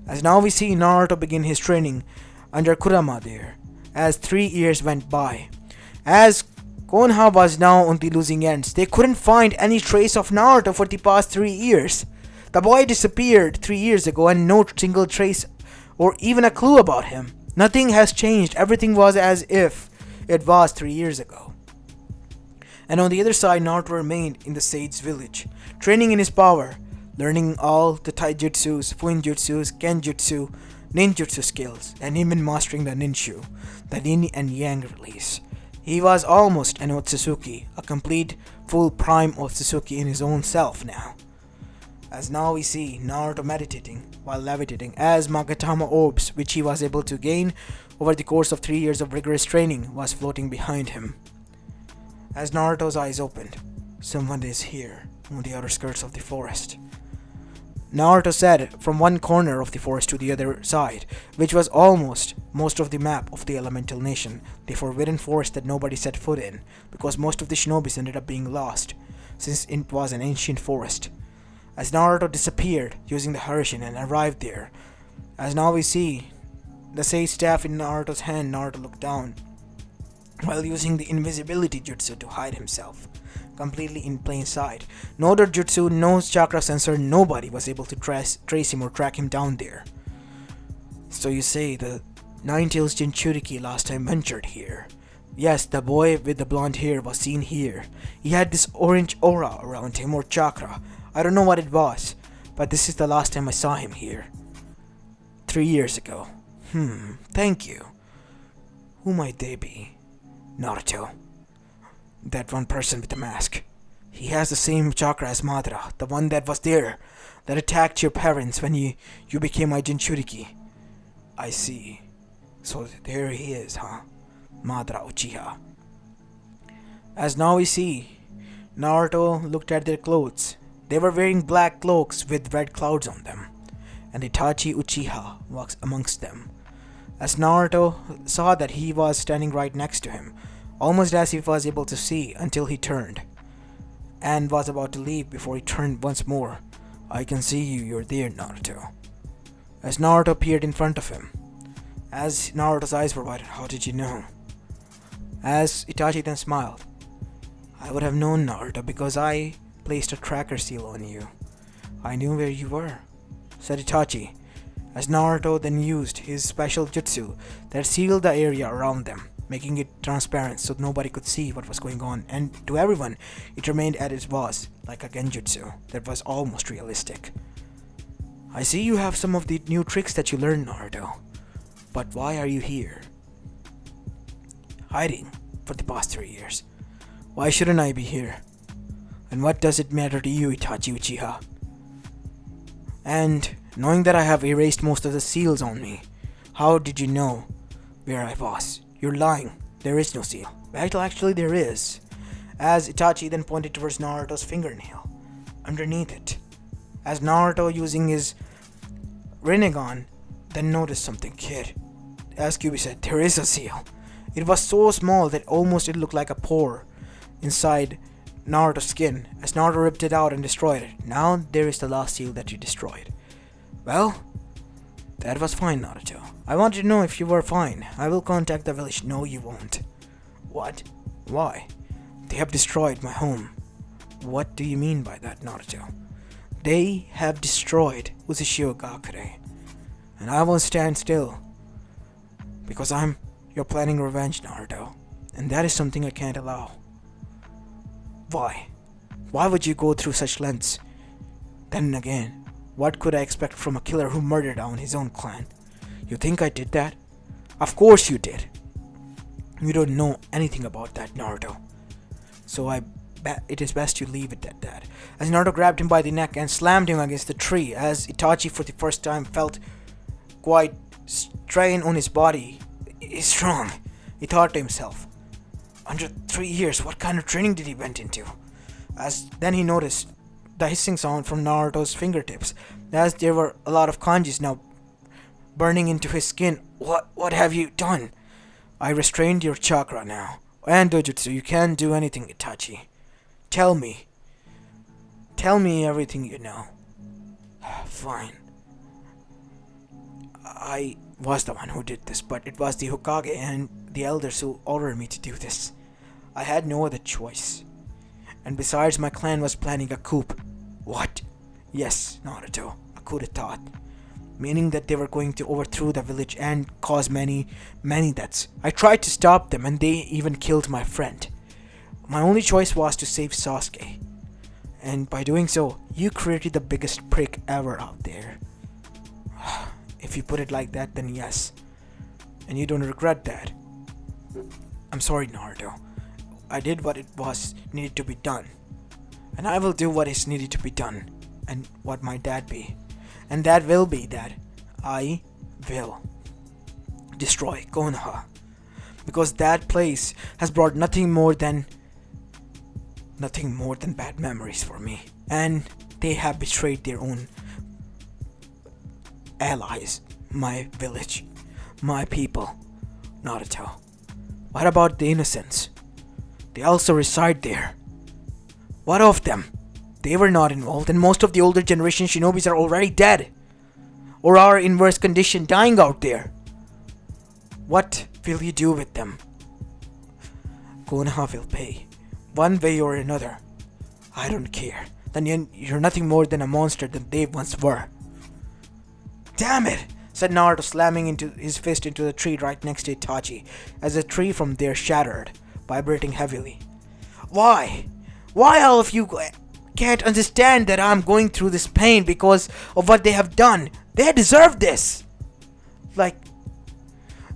As now we see Naruto begin his training under Kurama there, as 3 years went by. As Konoha was now on the losing ends, they couldn't find any trace of Naruto for the past 3 years. The boy disappeared 3 years ago and no single trace or even a clue about him. Nothing has changed, everything was as if it was 3 years ago. And on the other side, Naruto remained in the Sage's village, training in his power, learning all the taijutsus, fuinjutsus, kenjutsu, ninjutsu skills, and even mastering the ninshu, the yin and yang release. He was almost an Otsutsuki, a complete full prime Otsutsuki in his own self now. As now we see Naruto meditating while levitating as Magatama orbs, which he was able to gain over the course of 3 years of rigorous training, was floating behind him. As Naruto's eyes opened, someone is here on the outer skirts of the forest. Naruto said from one corner of the forest to the other side, which was almost most of the map of the elemental nation, the forbidden forest that nobody set foot in, because most of the shinobis ended up being lost, since it was an ancient forest. As Naruto disappeared using the Harishin and arrived there, as now we see the sage staff in Naruto's hand, Naruto looked down, while using the invisibility jutsu to hide himself, completely in plain sight. No other jutsu, no chakra sensor, nobody was able to trace him or track him down there. So you say the Nine-Tails Jinchuriki last time ventured here. Yes, the boy with the blonde hair was seen here. He had this orange aura around him, or chakra. I don't know what it was, but this is the last time I saw him here. 3 years ago. Thank you. Who might they be? Naruto. That one person with the mask. He has the same chakra as Madara, the one that was there, that attacked your parents when you became my Jinchuriki. I see. So there he is, huh? Madara Uchiha. As now we see, Naruto looked at their clothes. They were wearing black cloaks with red clouds on them, and Itachi Uchiha walks amongst them. As Naruto saw that he was standing right next to him, almost as if he was able to see, until he turned, and was about to leave before he turned once more. I can see you, you're there, Naruto. As Naruto appeared in front of him, as Naruto's eyes were wide, how did you know? As Itachi then smiled, I would have known, Naruto, because I placed a tracker seal on you. I knew where you were, said Itachi, as Naruto then used his special jutsu that sealed the area around them, making it transparent so nobody could see what was going on, and to everyone it remained as it was, like a genjutsu that was almost realistic. I see you have some of the new tricks that you learned, Naruto, but why are you here? Hiding for the past 3 years. Why shouldn't I be here? And what does it matter to you, Itachi Uchiha? And knowing that I have erased most of the seals on me, how did you know where I was? You're lying. There is no seal. Well, actually there is. As Itachi then pointed towards Naruto's fingernail, underneath it. As Naruto, using his Rinnegan, then noticed something, kid. As Kyuubi said, there is a seal. It was so small that almost it looked like a pore inside Naruto's skin, as Naruto ripped it out and destroyed it. Now there is the last seal that you destroyed. Well, that was fine, Naruto. I wanted to know if you were fine. I will contact the village. No, you won't. What? Why? They have destroyed my home. What do you mean by that, Naruto? They have destroyed Uzushio Gakure. And I won't stand still. Because you're planning revenge, Naruto. And that is something I can't allow. Why? Why would you go through such lengths? Then again, what could I expect from a killer who murdered down his own clan? You think I did that? Of course you did. You don't know anything about that, Naruto. So it is best you leave it at that. As Naruto grabbed him by the neck and slammed him against the tree, as Itachi for the first time felt quite strain on his body. He's strong, he thought to himself. Under 3 years, what kind of training did he went into? As then he noticed the hissing sound from Naruto's fingertips, as there were a lot of kanjis now burning into his skin. What have you done? I restrained your chakra now. And dojutsu, you can't do anything, Itachi. Tell me. Tell me everything you know. Fine. I was the one who did this, but it was the Hokage and the elders who ordered me to do this. I had no other choice. And besides, my clan was planning a coup. What? Yes, Naruto, a coup d'etat. Meaning that they were going to overthrow the village and cause many deaths. I tried to stop them and they even killed my friend. My only choice was to save Sasuke. And by doing so, you created the biggest prick ever out there. If you put it like that, then yes. And you don't regret that. I'm sorry, Naruto. I did what it was needed to be done. And I will do what is needed to be done. And what might that be? And that will be that I will destroy Konoha. Because that place has brought nothing more than bad memories for me. And they have betrayed their own allies, my village, my people. Naruto. What about the innocents? They also reside there. What of them? They were not involved, and most of the older generation shinobis are already dead. Or are in worse condition, dying out there. What will you do with them? Konoha will pay. One way or another. I don't care. Then you're nothing more than a monster than they once were. Damn it! Said Naruto, slamming his fist into the tree right next to Itachi, as the tree from there shattered, vibrating heavily. Why? Why all of you can't understand that I'm going through this pain because of what they have done? They deserve this! Like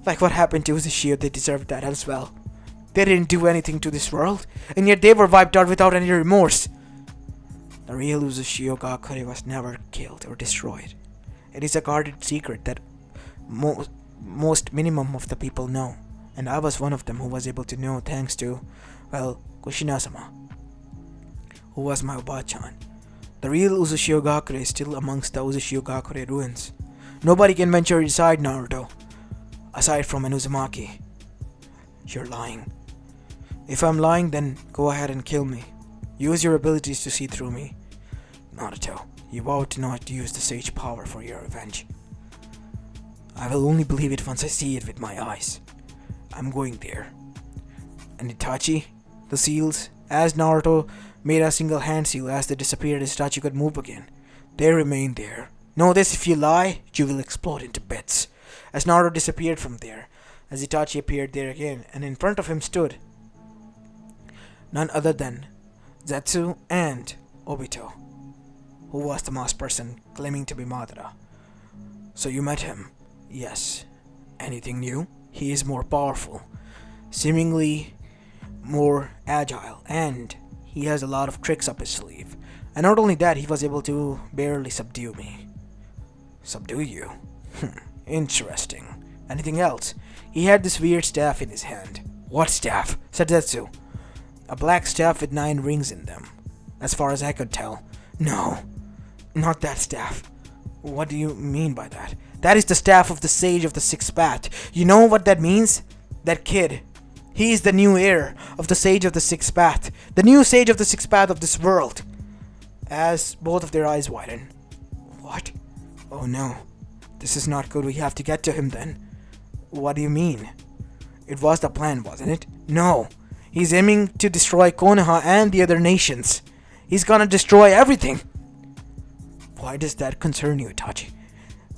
what happened to Uzushio, they deserved that as well. They didn't do anything to this world, and yet they were wiped out without any remorse. The real Uzushio Gakure was never killed or destroyed. It is a guarded secret that most minimum of the people know, and I was one of them who was able to know thanks to, well, Kushina-sama, who was my Oba-chan. The real Uzushio Gakure is still amongst the Uzushio Gakure ruins. Nobody can venture inside, Naruto, aside from an Uzumaki. You're lying. If I'm lying, then go ahead and kill me. Use your abilities to see through me. Naruto, you vowed to not use the sage power for your revenge. I will only believe it once I see it with my eyes. I'm going there. And Itachi, the seals, as Naruto made a single hand seal as they disappeared as Itachi could move again. They remain there. Know this, if you lie, you will explode into bits. As Naruto disappeared from there, as Itachi appeared there again, and in front of him stood none other than Zetsu and Obito, who was the masked person claiming to be Madara. So you met him? Yes. Anything new? He is more powerful, seemingly more agile, and he has a lot of tricks up his sleeve. And not only that, he was able to barely subdue me. Subdue you? Interesting. Anything else? He had this weird staff in his hand. What staff? Said Zetsu. A black staff with 9 rings in them, as far as I could tell. No, not that staff. What do you mean by that? That is the staff of the Sage of the Sixth Path. You know what that means? That kid. He is the new heir of the Sage of the Sixth Path. The new Sage of the Sixth Path of this world. As both of their eyes widen. What? Oh no. This is not good. We have to get to him then. What do you mean? It was the plan, wasn't it? No. He's aiming to destroy Konoha and the other nations. He's gonna destroy everything. Why does that concern you, Itachi?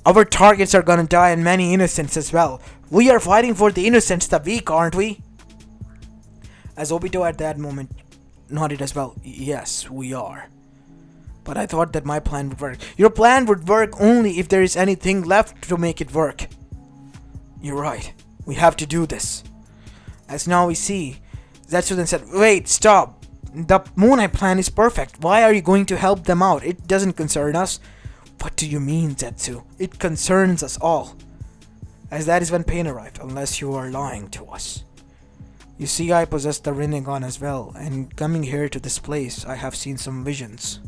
Our targets are gonna die and many innocents as well. We are fighting for the innocents, the weak, aren't we? As Obito at that moment nodded as well. Yes, we are. But I thought that my plan would work. Your plan would work only if there is anything left to make it work. You're right. We have to do this. As now we see, Zetsu then said, wait, stop. The Moon Eye plan is perfect. Why are you going to help them out? It doesn't concern us. What do you mean, Zetsu? It concerns us all. As that is when pain arrived, unless you are lying to us. You see, I possess the Rinnegan as well, and coming here to this place, I have seen some visions.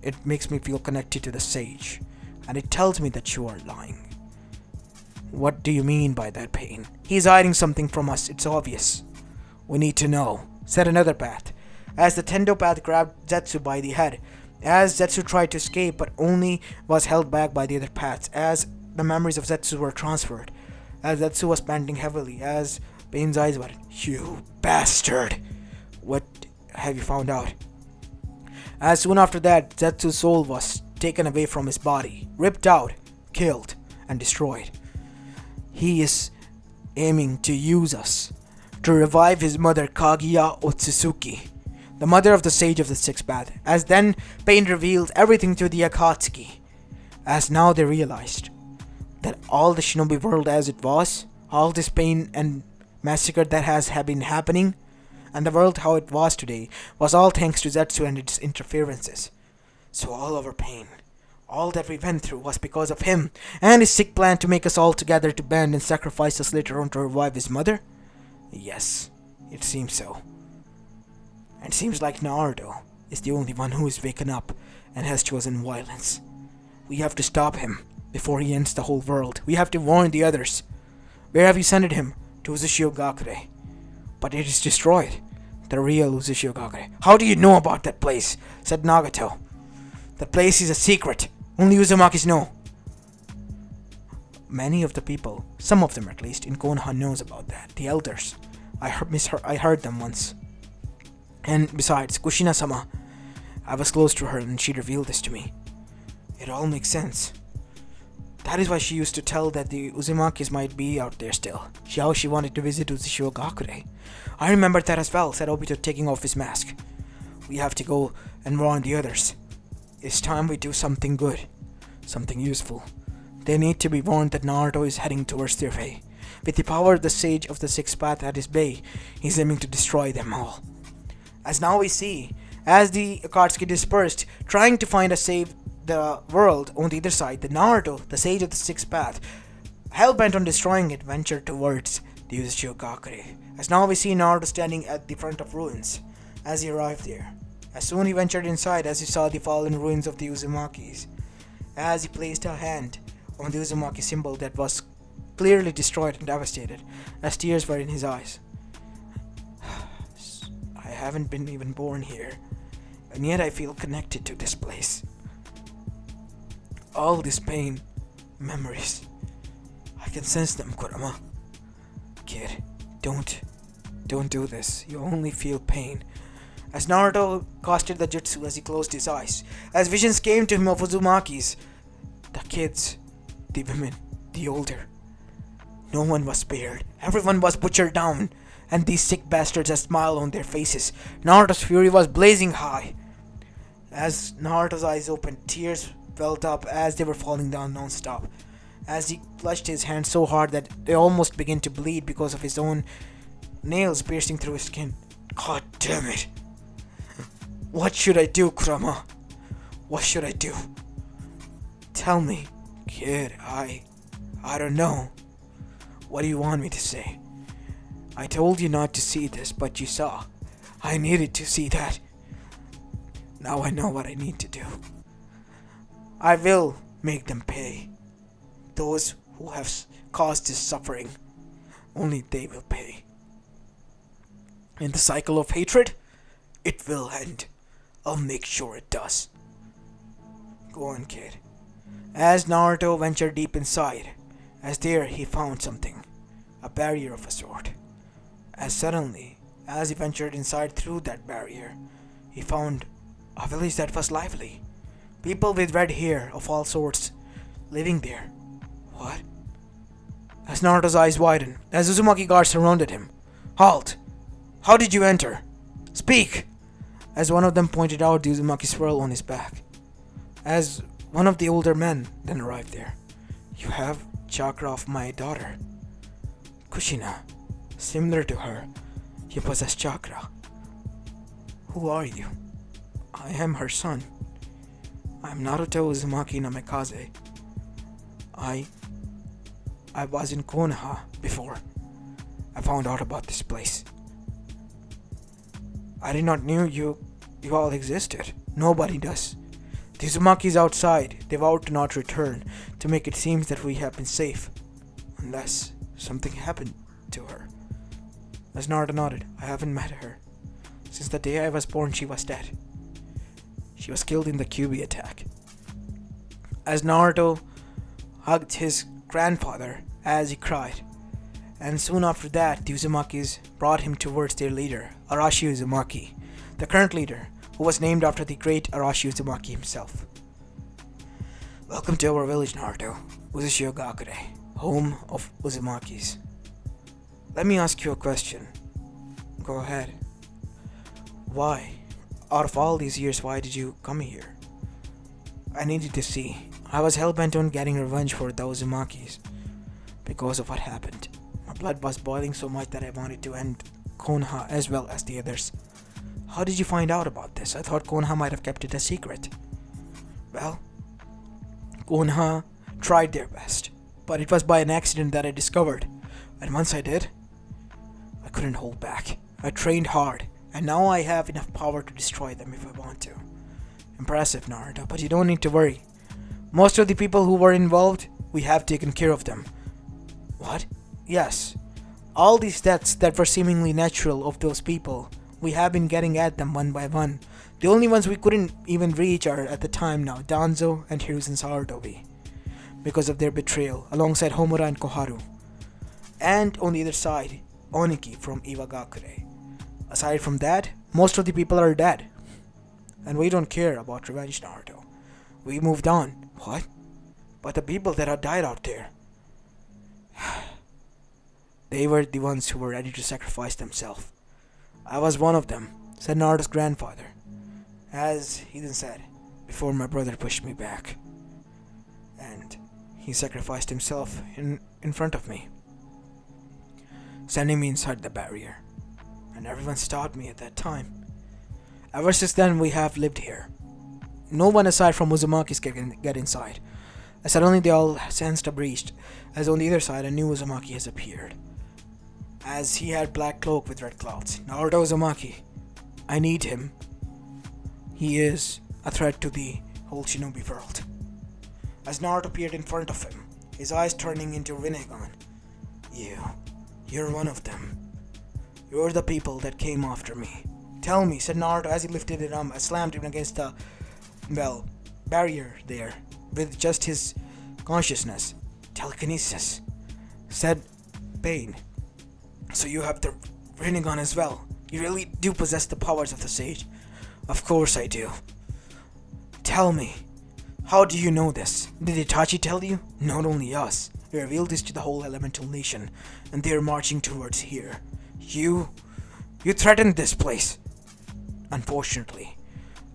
It makes me feel connected to the sage, and it tells me that you are lying. What do you mean by that, Pain? He's hiding something from us, it's obvious. We need to know, said another path, as the Tendopath grabbed Zetsu by the head. As Zetsu tried to escape but only was held back by the other paths as the memories of Zetsu were transferred. As Zetsu was panting heavily, as Pain's eyes were, "You bastard! What have you found out?" As soon after that, Zetsu's soul was taken away from his body, ripped out, killed, and destroyed. He is aiming to use us to revive his mother Kaguya Otsutsuki, the mother of the Sage of the Sixth Path, as then Pain revealed everything to the Akatsuki, as now they realized that all the shinobi world as it was, all this pain and massacre that has been happening, and the world how it was today, was all thanks to Zetsu and its interferences. So all our pain, all that we went through was because of him and his sick plan to make us all together to band and sacrifice us later on to revive his mother? Yes, it seems so. And seems like Naruto is the only one who is waken up and has chosen violence. We have to stop him before he ends the whole world. We have to warn the others. Where have you sent him? To Uzushio Gakure. But it is destroyed. The real Uzushio Gakure. How do you know about that place? Said Nagato. The place is a secret. Only Uzumakis know. Many of the people, some of them at least, in Konoha knows about that. The elders. I heard them once. And besides, Kushina-sama, I was close to her and she revealed this to me. It all makes sense. That is why she used to tell that the Uzumakis might be out there still. How she wanted to visit Uzushio Gakure. I remember that as well, said Obito, taking off his mask. We have to go and warn the others. It's time we do something good. Something useful. They need to be warned that Naruto is heading towards their way. With the power of the Sage of the Sixth Path at his bay, he's aiming to destroy them all. As now we see, as the Akatsuki dispersed, trying to find a save the world on the other side, the Naruto, the Sage of the Sixth Path, hell-bent on destroying it, ventured towards the Uzushio Gakure. As now we see Naruto standing at the front of ruins, as he arrived there. As soon he ventured inside, as he saw the fallen ruins of the Uzumakis, as he placed a hand on the Uzumaki symbol that was clearly destroyed and devastated, as tears were in his eyes. I haven't been even born here, and yet I feel connected to this place. All this pain, memories, I can sense them, Kurama. Kid, don't do this. You only feel pain. As Naruto casted the jutsu as he closed his eyes, as visions came to him of Uzumakis, the kids, the women, the older. No one was spared. Everyone was butchered down, and these sick bastards had smile on their faces. Naruto's fury was blazing high. As Naruto's eyes opened, tears welled up as they were falling down non-stop. As he clutched his hand so hard that they almost began to bleed because of his own nails piercing through his skin. God damn it. What should I do, Kurama? What should I do? Tell me, kid, I don't know. What do you want me to say? I told you not to see this, but you saw. I needed to see that. Now I know what I need to do. I will make them pay. Those who have caused this suffering, only they will pay. And the cycle of hatred, it will end. I'll make sure it does. Go on, kid. As Naruto ventured deep inside, as there he found something, a barrier of a sort. As suddenly, as he ventured inside through that barrier, he found a village that was lively. People with red hair of all sorts living there. What? As Naruto's eyes widened, as Uzumaki guards surrounded him. Halt! How did you enter? Speak! As one of them pointed out the Uzumaki swirl on his back. As one of the older men then arrived there. You have chakra of my daughter, Kushina. Similar to her, you possess chakra. Who are you? I am her son. I am Naruto Uzumaki Namikaze. I was in Konoha before I found out about this place. I did not know you all existed. Nobody does. The Uzumaki's outside. They vowed to not return, to make it seem that we have been safe. Unless something happened to her. As Naruto nodded, I haven't met her. Since the day I was born, she was dead. She was killed in the QB attack. As Naruto hugged his grandfather as he cried, and soon after that, the Uzumakis brought him towards their leader, Arashi Uzumaki, the current leader, who was named after the great Arashi Uzumaki himself. Welcome to our village, Naruto, Uzushio Gakure, home of Uzumakis. Let me ask you a question. Go ahead. Why? Out of all these years, why did you come here? I needed to see. I was hell-bent on getting revenge for the Uzumakis because of what happened. My blood was boiling so much that I wanted to end Konoha as well as the others. How did you find out about this? I thought Konoha might have kept it a secret. Well, Konoha tried their best, but it was by an accident that I discovered. And once I did, I couldn't hold back. I trained hard, and now I have enough power to destroy them if I want to. Impressive, Naruto, but you don't need to worry. Most of the people who were involved, we have taken care of them. What? Yes. All these deaths that were seemingly natural of those people, we have been getting at them one by one. The only ones we couldn't even reach are at the time now Danzo and Hiruzen Sarutobi, because of their betrayal, alongside Homura and Koharu. And on the other side, Oniki from Iwagakure. Aside from that, most of the people are dead. And we don't care about revenge, Naruto. We moved on. What? But the people that had died out there, they were the ones who were ready to sacrifice themselves. I was one of them, said Naruto's grandfather, as he then said, before my brother pushed me back. And he sacrificed himself in front of me, sending me inside the barrier. And everyone stopped me at that time. Ever since then, we have lived here. No one aside from Uzumaki's can get inside. Suddenly they all sensed a breach, as on the other side a new Uzumaki has appeared. As he had black cloak with red clouds. Naruto Uzumaki. I need him. He is a threat to the whole shinobi world. As Naruto appeared in front of him, his eyes turning into Rinnegan. You're one of them. You're the people that came after me. Tell me, said Naruto as he lifted it up and slammed him against the, barrier there, with just his consciousness. Telekinesis, said Pain. So you have the Rinnegan as well. You really do possess the powers of the sage. Of course I do. Tell me, how do you know this? Did Itachi tell you? Not only us. He revealed this to the whole elemental nation, and they are marching towards here. You threatened this place. Unfortunately,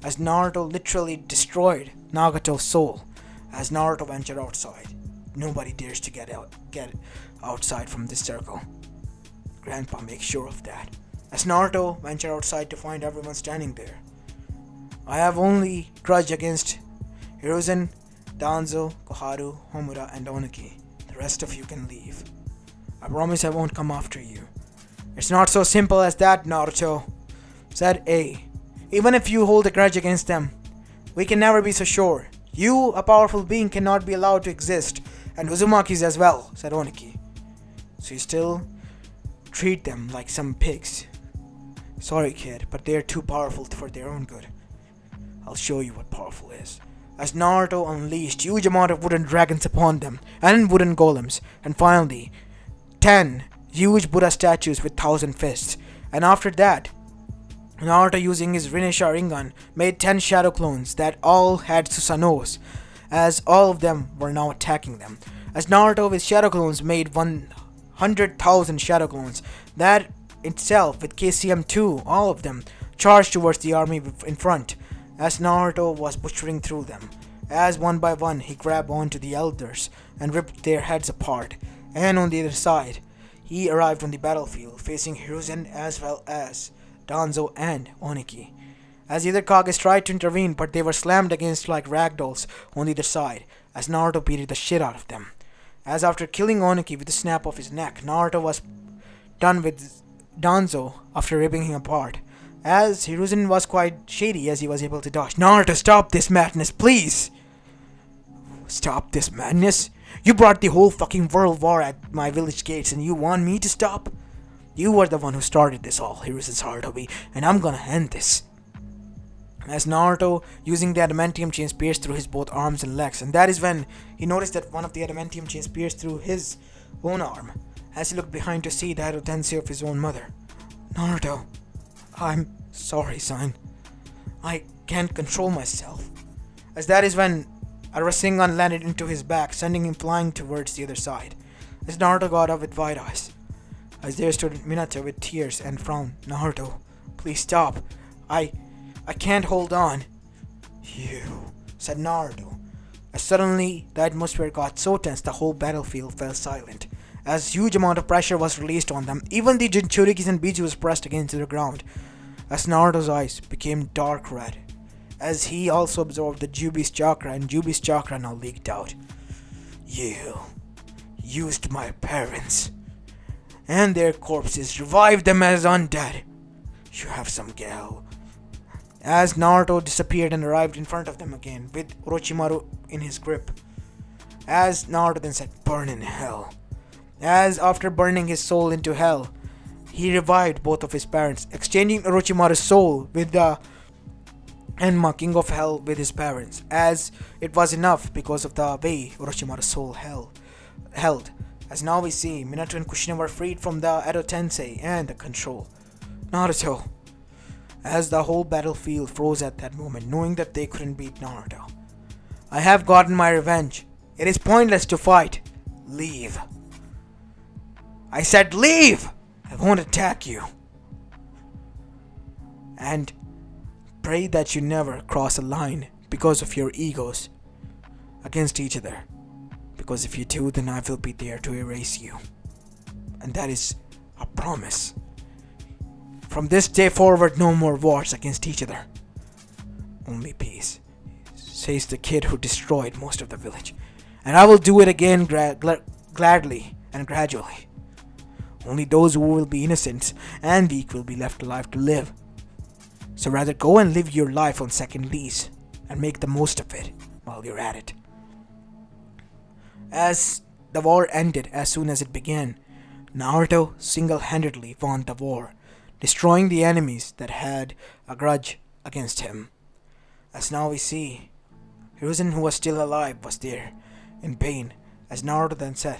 as Naruto literally destroyed Nagato's soul, as Naruto ventured outside, nobody dares to get outside from this circle. Grandpa makes sure of that. As Naruto ventured outside to find everyone standing there. I have only grudge against Hiruzen, Danzo, Koharu, Homura, and Oniki. The rest of you can leave. I promise I won't come after you. It's not so simple as that, Naruto, said A. Even if you hold a grudge against them, we can never be so sure. You, a powerful being, cannot be allowed to exist, and Uzumakis as well, said Oniki. So you still treat them like some pigs. Sorry, kid, but they're too powerful for their own good. I'll show you what powerful is. As Naruto unleashed huge amount of wooden dragons upon them, and wooden golems, and finally, 10 huge Buddha statues with 1,000 fists. And after that, Naruto, using his Rinne Sharingan, made 10 shadow clones that all had Susanos, as all of them were now attacking them. As Naruto with shadow clones made 100,000 shadow clones, that itself with KCM2, all of them, charged towards the army in front, as Naruto was butchering through them. As one by one he grabbed onto the elders and ripped their heads apart, and on the other side, he arrived on the battlefield facing Hiruzen as well as Danzo and Oniki. As the other Kages tried to intervene, but they were slammed against like ragdolls on the other side, as Naruto beat the shit out of them. As after killing Oniki with a snap of his neck, Naruto was done with Danzo after ripping him apart. As Hiruzen was quite shady as he was able to dodge. Naruto, stop this madness, please! Stop this madness? You brought the whole fucking world war at my village gates and you want me to stop? You were the one who started this all, Hiruzen Sarutobi, and I'm gonna end this. As Naruto, using the adamantium chains, pierced through his both arms and legs, and that is when he noticed that one of the adamantium chains pierced through his own arm. As he looked behind to see the tensei of his own mother. Naruto, I'm sorry, son. I can't control myself. As that is when a Rasengan landed into his back, sending him flying towards the other side. As Naruto got up with wide eyes. As there stood Minato with tears and frowned. Naruto, please stop. I can't hold on. You, said Naruto. As suddenly the atmosphere got so tense the whole battlefield fell silent. As huge amount of pressure was released on them, even the Jinchurikis and Biju was pressed against the ground. As Naruto's eyes became dark red. As he also absorbed the Jubi's chakra, and Jubi's chakra now leaked out. You used my parents, and their corpses, revived them as undead. You have some gall. As Naruto disappeared and arrived in front of them again, with Orochimaru in his grip. As Naruto then said, burn in hell. As after burning his soul into hell, he revived both of his parents, exchanging Orochimaru's soul with the Enma, king of hell, with his parents, as it was enough because of the way Orochimaru's soul held. As now we see, Minato and Kushina were freed from the Edo Tensei and the control. Naruto. As the whole battlefield froze at that moment, knowing that they couldn't beat Naruto. I have gotten my revenge. It is pointless to fight. Leave. I said leave! I won't attack you. And pray that you never cross a line because of your egos against each other. Because if you do, then I will be there to erase you. And that is a promise. From this day forward, no more wars against each other. Only peace, says the kid who destroyed most of the village. And I will do it again gladly and gradually. Only those who will be innocent and weak will be left alive to live. So rather go and live your life on second lease and make the most of it while you're at it. As the war ended as soon as it began, Naruto single-handedly won the war, destroying the enemies that had a grudge against him. As now we see, Hiruzen, who was still alive, was there, in pain, as Naruto then said,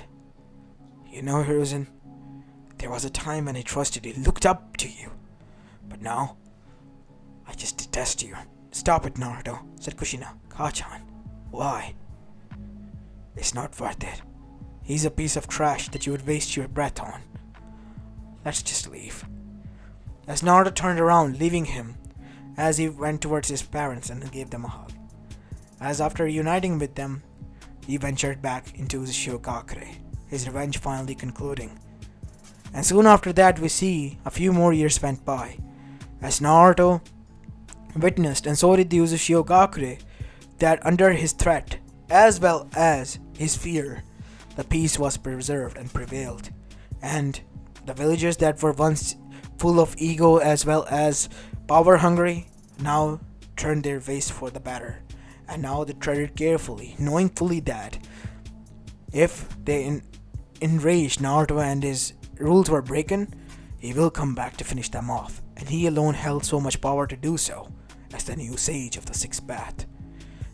you know, Hiruzen, there was a time when I trusted you, looked up to you, but now, I just detest you. Stop it, Naruto, said Kushina. Kachan, why? It's not worth it. He's a piece of trash that you would waste your breath on. Let's just leave. As Naruto turned around, leaving him, as he went towards his parents and gave them a hug. As after uniting with them, he ventured back into Uzushio Gakure, his revenge finally concluding. And soon after that we see a few more years went by, as Naruto witnessed, and so did the Uzushio Gakure, that under his threat, as well as his fear, the peace was preserved and prevailed, and the villagers that were once full of ego as well as power hungry now turned their face for the better, and now they treaded carefully, knowing fully that if they enraged Naruto and his rules were broken, he will come back to finish them off, and he alone held so much power to do so, as the new sage of the sixth path.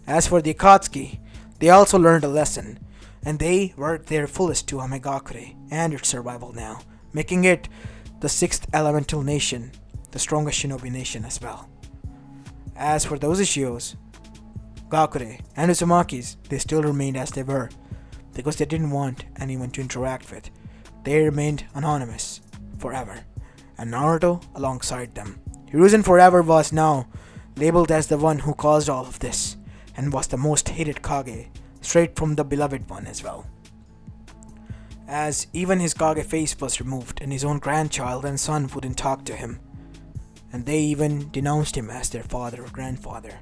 As for the Akatsuki, they also learned a lesson, and they worked their fullest to Amegakure and its survival now, making it the sixth elemental nation, the strongest shinobi nation as well. As for those Uzushios, Gakure, and Uzumakis, they still remained as they were, because they didn't want anyone to interact with. They remained anonymous forever, and Naruto alongside them. Hiruzen forever was now labeled as the one who caused all of this, and was the most hated Kage, straight from the beloved one as well. As even his Kage face was removed, and his own grandchild and son wouldn't talk to him, and they even denounced him as their father or grandfather,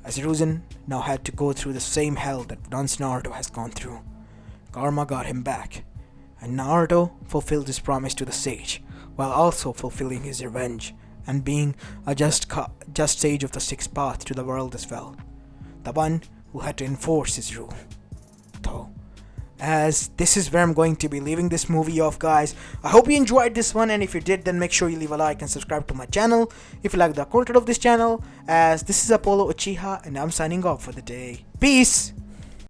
as Hiruzen now had to go through the same hell that once Naruto has gone through. Karma got him back, and Naruto fulfilled his promise to the sage, while also fulfilling his revenge, and being a just sage of the sixth path to the world as well, the one who had to enforce his rule. Though, as this is where I'm going to be leaving this movie off, guys. I hope you enjoyed this one, and if you did, then make sure you leave a like and subscribe to my channel if you like the content of this channel, as this is Apollo Uchiha and I'm signing off for the day. Peace.